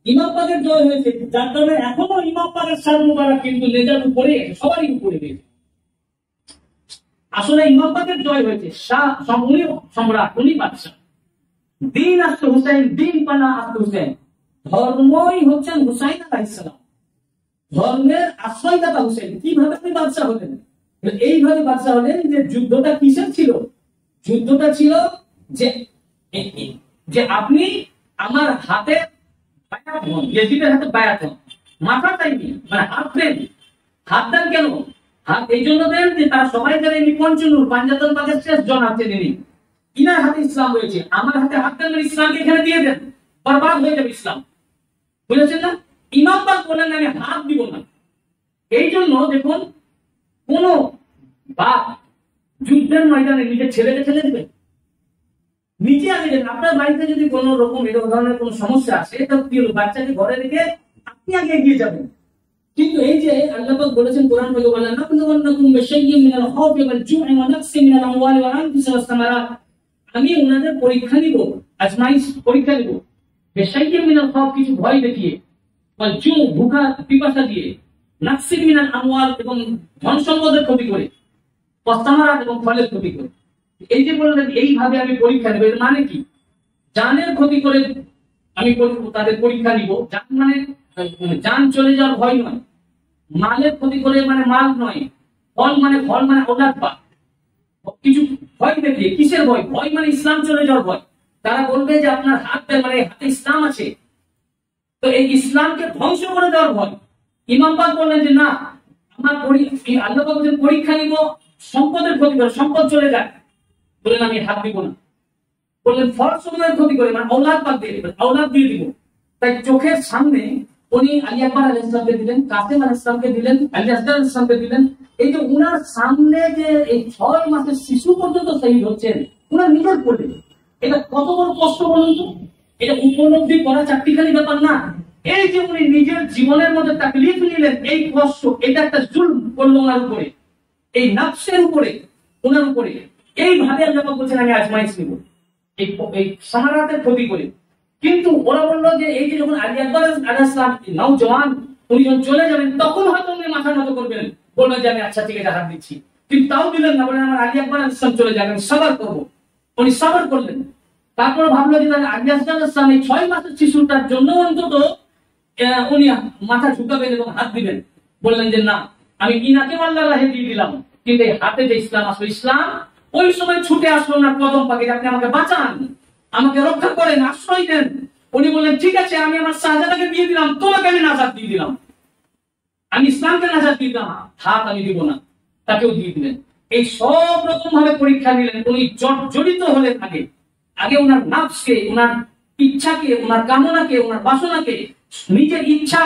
S1: ইমাম পাকের জয় হয়েছে, যার কারণে এখনো ইমাম পাকের সার মুবারক কিন্তু লেজার উপরে, সবারই উপরে গেছে। আসলে ইমাম পাকের জয় হয়েছে, উনি সম্রাট, উনি বাদশাহ। দিন আস্ত হুসাইন, দিন পানা আস্ত হুসাইন, ধর্মই হচ্ছেন হুসাইন আলাইহিস সালাম, ধর্মের আশ্রয়দাতা হুসেন। কিভাবে আপনি বাদশাহ হলেন? এইভাবে বাদশাহ হলেন যে যুদ্ধটা কিসের ছিল? যুদ্ধটা ছিল যে আপনি আমার হাতে বায়াত হন, ইয়াজিদের হাতে বায়াত হন, মাথা চাইনি, মানে হাত দেন। হাত দেন কেন? হাত এই জন্য দেন যে তারা সবাই জানেন পঞ্চনূর পাঞ্জাতন পাকের শেষ জন আছেন ইনি, ইনার হাতে ইসলাম রয়েছে, আমার হাতে হাত দেন, ইসলামকে এখানে দিয়ে দেন, বরবাদ হয়ে যাবে ইসলাম। বুঝেছেন না? ইমাম পাক বলেন আমি হাত দিব না। এই জন্য দেখুন, কোন বাপ যুদ্ধের ময়দানে নিজের ছেলেকে ছেড়ে দেবে? নিচে আগে দেন। আপনার বাড়িতে যদি কোন রকম এই ধরনের কোন সমস্যা আসে, তাহলে কি হলো? বাচ্চাকে ঘরে রেখে আপনি আগে এগিয়ে যাবেন। কিন্তু এই যে আল্লাহ পাক বলেছেন কোরআন থেকে, বলেন নাকুম বিশাইয়্যিন মিনাল খাউফি ওয়াল জু'i ওয়া নাকসিন মিনাল আমওয়ালি ওয়াল আনফুসি ওয়াস সামারাত। আমি ওনাদের পরীক্ষা নিব, আজমাইশ পরীক্ষা নিব, বিশাইয়্যিন মিনাল খাউফ কিছু ভয় দেখিয়ে, ওয়াল জু' ভুখা পিপাসা দিয়ে, নাকসিন মিনাল আমওয়াল এবং ধন সম্পদের ক্ষতি করে, ওয়াস সামারাত এবং ফলের ক্ষতি করে। এই যে বললেন এইভাবে আমি পরীক্ষা নেব, এর মানে কি? জানের ক্ষতি করে আমি তাদের পরীক্ষা নিব। জান মানে জান চলে যাওয়ার ভয় নয়, মালের ক্ষতি করে মানে মাল নয়, ফল মানে ঔলাদ পাক, কিছু ভয় দেখিয়ে। কিসের ভয়? ভয় মানে ইসলাম চলে যাওয়ার ভয়। তারা বলবে যে আপনার হাতে মানে হাতে ইসলাম আছে, তো এই ইসলামকে ধ্বংস করে দেওয়ার ভয়। ইমাম পাক বললেন যে না, আমার আল্লাহ পাক বলেন পরীক্ষা নিব, সম্পদের ক্ষতি করে, সম্পদ চলে যায়, বলেন আমি হাত দিব না। বললেন ফল সময়ের ক্ষতি করে, মানে ঔলাদ পাক দিয়ে দিবেন, ঔলাদ দিয়ে দিব। তাই চোখের সামনে উনি আলী আকবর আলাইহিস সালামকে দিলেন, কাসেম আলাইহিস সালামকে দিলেন, আলী আসগার আলাইহিস সালামকে দিলেন। এই যে উনার সামনে যে এই 6 মাসের শিশু পর্যন্ত শহীদ হচ্ছেন উনার নিজের কোলে, এটা কত বড় কষ্ট বলুন তো? এটা উপলব্ধি করা চারটিখানি ব্যাপার না। এই যে উনি নিজের জীবনের মধ্যে তাকলিফ নিলেন, এই কষ্ট, এটা একটা জুলম করলো ওনার উপরে, এই নফসের উপরে, ওনার উপরে। এইভাবে আল্লাহ পাক বলছেন আমি আজমাইশ নিব, এই সামারাতের ক্ষতি করে। কিন্তু ওরা বললো যে এই যে যখন আলী আকবর আলাইহিস সালাম নওজওয়ান, উনি যখন চলে যাবেন তখন হয়তো উনি মাথা নত করবেন, বলবেন যে আমি আচ্ছা ঠিক আছে হাত দিচ্ছি। কিন্তু তাও দিলেন না, বলেন আমার আলী আকবর আলাইহিস সালাম চলে যাবেন, আমি সাবর করবো। উনি সাবর করলেন। তারপর ভাবলো যে আলী আসগার আলাইহিস সালাম এই 6 মাসের শিশুটার জন্য অন্তত উনি মাথা ঝুঁকাবেন এবং হাত দিবেন। বললেন যে না, আমি ইনাকে আল্লাহর রাহে দিয়ে দিলাম, কিন্তু এই হাতে যে ইসলাম আসলো, ইসলাম ওই সময় ছুটে আসলো না কদম পাকে, আপনি আমাকে বাঁচান, আমাকে রক্ষা করেন, আশ্রয় দেন। উনি বললেন ঠিক আছে, আমি আমার শাহজাদাকে দিয়ে দিলাম, তোমাকে আমি নাজাত দিয়ে দিলাম, আমি ইসলামকে নাজাত দিয়ে দিলাম, হাত আমি দিব না। তাকেও দিয়ে দিলেন। এই সব রকম ভাবে পরীক্ষা নিলেন। উনি জড়িত হলেন আগে ওনার নাফসকে, ওনার ইচ্ছাকে, ওনার কামনাকে, ওনার বাসনাকে, নিজের ইচ্ছা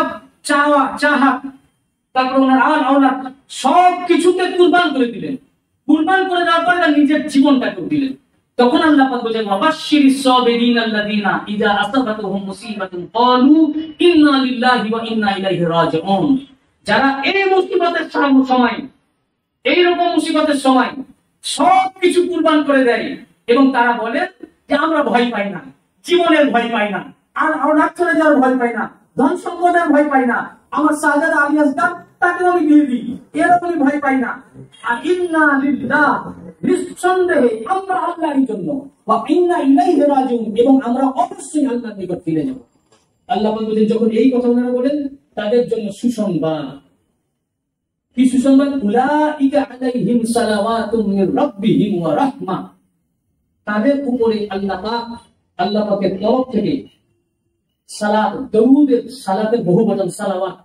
S1: চাওয়া চাহা, তারপর ওনার আওলাদ সব কিছুতে কুরবান করে দিলেন। কুরবান করে দেওয়ার পরে তার নিজের জীবনটাকে দিলেন। তখন আল্লাহ পাক বলেন ওয়াবাশশিরিস সাবিরিন আল্লাযিনা ইযা আসাবাতুহুম মুসিবাতুন ক্বালু ইন্না লিল্লাহি ওয়া ইন্না ইলাইহি রাজিউন। যারা এই মুসিবতের সময়, এই রকম মুসিবতের সময় সবকিছু কুরবান করে দেয় এবং তারা বলে যে আমরা ভয় পাই না, জীবনের ভয় পাই না, আর আওলাদ চলে যাওয়ার ভয় পাই না, ধন সম্পদের ভয় পাই না, আমার শাহজাদা আলী আসগার তাকে আমি দিয়ে দিই, এরকমই ভয় পাই না। আর ইন্না লিল্লাহ, নিঃসন্দেহে আমরা আল্লাহর জন্য, ওয়া ইন্না ইলাইহি রাজিউন, এবং আমরা অবশ্যই আল্লাহর নিকট ফিরে যাব। আল্লাহ বলেন যখন এই কথা ওনারা বলেন তাদের জন্য সুসংবাদ। কি সুসংবাদ? উলাইকা আলাইহিম সালাওয়াতুম মির রাব্বিহিম ওয়া রাহমাহ, তাদের উপরে আল্লাহ পাকের তরফ থেকে সালাত, দরুদের, সালাতের বহু বচন সালাওয়াত,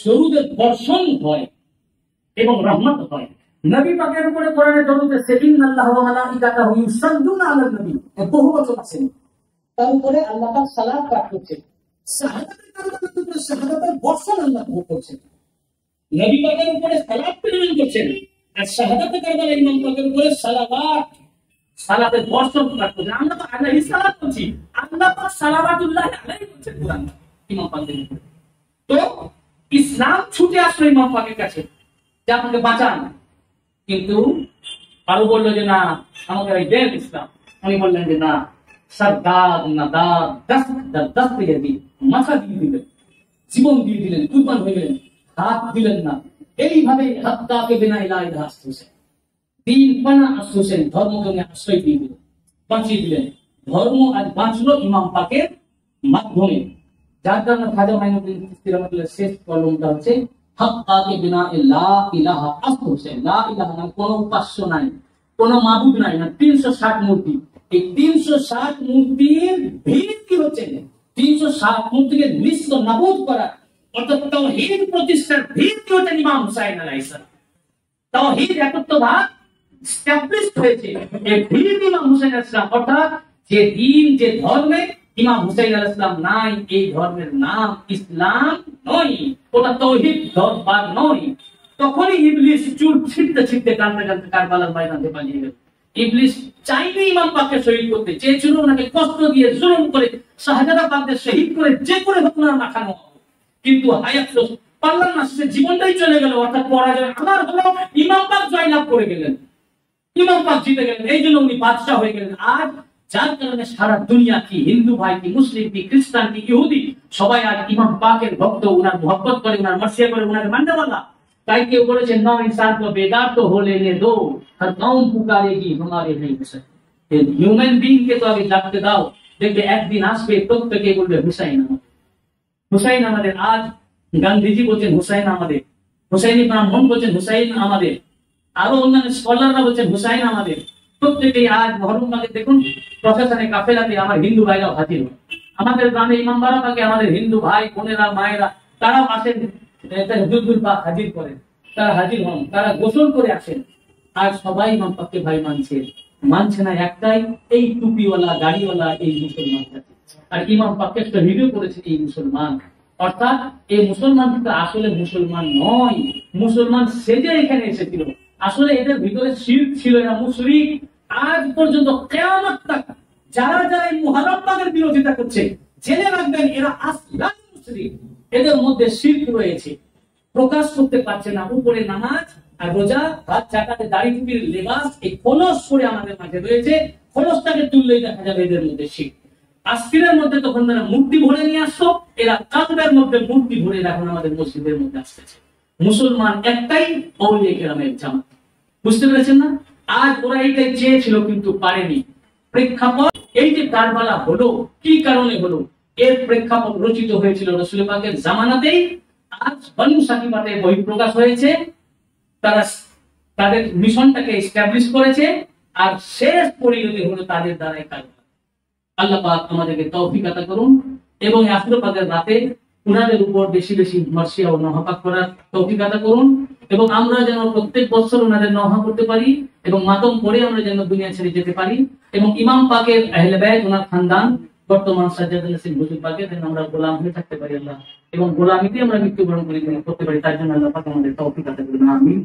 S1: দরুদের বর্ষণ হয় এবং রহমত হয়। নবী পাকের উপরে কোরআনে দরুদ আছে, ইন্নাল্লাহা ওয়া মালাইকাতাহু ইউসাল্লুনা আলান নবী, বহু বচন আছে। তার উপরে আল্লাহ পাক সালাত পাঠ করছে, শাহাদাতের কারণে উপরে শাহাদাতের বর্ষণ আল্লাহ ভোগ করছেন। নবী পাকের উপরে সালাত প্রেরণ করছেন, আর শাহাদাতের কারণে ইমাম পাকের উপরে সালাওয়াত, সালাতের বর্ষণ পাঠ করছেন। আমরা তো আলাইহি সালাত বলছি, আল্লাহ পাক সালাওয়াতুল্লাহ আলাইহি বলছেন কোরআন ইমাম পাকের উপরে। তো ইসলাম ছুটে আসলো ইমাম পাকের কাছে যে আপনাকে বাঁচান, কিন্তু আরো বললো যে না আমাকে দেন ইসলাম। উনি বললেন যে না, সরদার না দার দশ দিয়ে দিন, মাথা দিয়ে দিলেন, জীবন দিয়ে দিলেন, কুরবান হইলেন, হাত দিলেন না। এইভাবে হাত্তাকে বিনা ইলাহি আসতেছেন, দিন পানা আসতেছেন, ধর্মকে আশ্রয় দিয়ে দিলেন, বাঁচিয়ে দিলেন। ধর্ম আজ বাঁচলো ইমাম পাকের মাধ্যমে, যার কারণে খাজা মাইনুদ্দিন চিশতি রহমাতুল্লাহ শেষ কলমটা হচ্ছে হাক্কাকে বিনা লা ইলাহা আসতেছেন। লা ইলাহা মানে কোনো উপাস্য নাই, কোনো মাবুদ নাই, না 360 মূর্তি। এই 360 মূর্তির ভিড় কি হচ্ছে? 360 মূর্তিকে নিঃস্ব নাবুদ করা, অর্থাৎ তাওহীদ প্রতিষ্ঠার ভিড় কি হচ্ছে? ইমাম হুসাইন আলাইহিস সালাম। তাওহীদ একত্ববাদ এস্টাবলিশ হয়েছে, এই ভিড় ইমাম হুসাইন আলাইহিস সালাম। অর্থাৎ যে দিন, যে ধর্মে ইমাম হুসাইন আলাইহিস সালাম নাই, এই ধর্মের নাম ইসলাম নয়, ওটা তাওহীদ ধর্মবাদ নয়। তখনই ইবলিস চুল ছিঁড়তে ছিঁড়তে কাঁদতে কাঁদতে কারবালার ময়দানে পালিয়ে গেল। ইবলিস চাইলে ইমাম পাককে শহীদ করতে চেয়েছিল, ওনাকে কষ্ট দিয়ে জুলুম করে শাহজাদা পাককে শহীদ করে যে করে হোক ওনার মাখানো হবে, কিন্তু হায়াত পারলেন না, সে জীবনটাই চলে গেল। অর্থাৎ পরাজয় আমার হলো, ইমাম পাক জয়লাভ করে গেলেন, ইমাম পাক জিতে গেলেন, এই জন্য উনি বাদশাহ হয়ে গেলেন। আজ যার কারণে সারা দুনিয়া কি হিন্দু ভাই কি মুসলিম কি খ্রিস্টান কি ইহুদি সবাই আজ ইমাম পাকের ভক্ত, উনার মোহব্বত করে, উনার মর্সিয়া করে, উনাকে মানতে পারলা। তাই কেউ বলেছে নौ इंसान को बेदार तो हो लेने दो, हर कौम पुकारेगी हमारे नहीं हुसैन। হিউম্যান বিং কে তো আগে জাগতে দাও, দেখবে একদিন আসবে প্রত্যেকে বলবে হুসাইন আমাদের, হুসাইন আমাদের। আজ গান্ধীজি বলছেন হুসাইন আমাদের, হুসাইনি ব্রাহ্মণ বলছেন হুসাইন আমাদের, আরো অন্যান্য স্কলাররা বলছেন হুসাইন আমাদের। প্রত্যেকেই আজ মহরমবাগে দেখুন প্রশাসনে কাফেলাতে আমার হিন্দু ভাইরাও হাজির হয়, আমাদের গ্রামে ইমাম বাড়াবাগে আমাদের হিন্দু ভাই বোনেরা মায়েরা তারাও আসেন, হুজুর পাক হাজির করেন, তারা হাজির হন, তারা গোসল করে আসেন। আর সবাই ইমাম পাককে ভাই মানছে, মানছে না একটাই, এই টুপিওয়ালা গাড়িওয়ালা এই মুসলমান জাতি। আর ইমাম পাককে শহীদও করেছে এই মুসলমান। অর্থাৎ এই মুসলমান কিন্তু আসলে মুসলমান নয়, মুসলমান সেজে এখানে এসেছিল, আসলে এদের ভিতরে শিরক ছিল, এরা মুশরিক। আজ পর্যন্ত কিয়ামত তাক যারা যারা এই মুহররম পাকের বিরোধিতা করছে, জেনে রাখবেন এরা আসলাম মুশরিক, এদের মধ্যে শিরক রয়েছে, প্রকাশ করতে পারছে না। উপরে নামাজ আর রোজা, হাত জাকাতে, দাড়ি টুপির লেবাস, এই খোলস পরে আমাদের মাঝে রয়েছে, খোলসটাকে তুললেই দেখা যাবে এদের মধ্যে শিরক। আস্তিরের মধ্যে তখন তারা মূর্তি ভরে নিয়ে আসতো, এরা কালবের মধ্যে মূর্তি ভরে এখন আমাদের মসজিদের মধ্যে আসতেছে। মুসলমান একটাই, আউলিয়া কেরামের জামাত। বুঝতে পেরেছেন না? আজ ওরা এইটাই চেয়েছিল কিন্তু পারেনি। প্রেক্ষাপট এই যে কারবালা হলো, কি কারণে হলো, এর প্রেক্ষাপট রচিত হয়েছিল রাসূল পাকের জামানাতেই। আজ বনু সাকিফাতে বহিঃপ্রকাশ হয়েছে, তারা তাদের মিশনটাকে এস্টাবলিশ করেছে, আর শেষ পরিণতি হলো তাদের দ্বারাই কারবালা। আল্লাহ পাক আমাদেরকে তৌফিক আতা করুন এবং আশুরা পাকের রাতে উনাদের উপর বেশি বেশি মার্সিয়া ও নওহা পাক করার তৌফিক আতা করুন, এবং আমরা যেন প্রত্যেক বছর ওনাদের নওহা করতে পারি এবং মাতম পড়ে আমরা যেন দুনিয়া ছেড়ে যেতে পারি, এবং ইমাম পাকের আহলে বাইত, ওনার খানদান, বর্তমান সাজ্জাদ নাসির হুজুর পাকের যেন আমরা গোলাম হয়ে থাকতে পারি আল্লাহ, এবং গোলামিতে আমরা মৃত্যুবরণ করতে পারি, তার জন্য আল্লাহ পাক আমাদের তৌফিক আতা করুন। আমিন।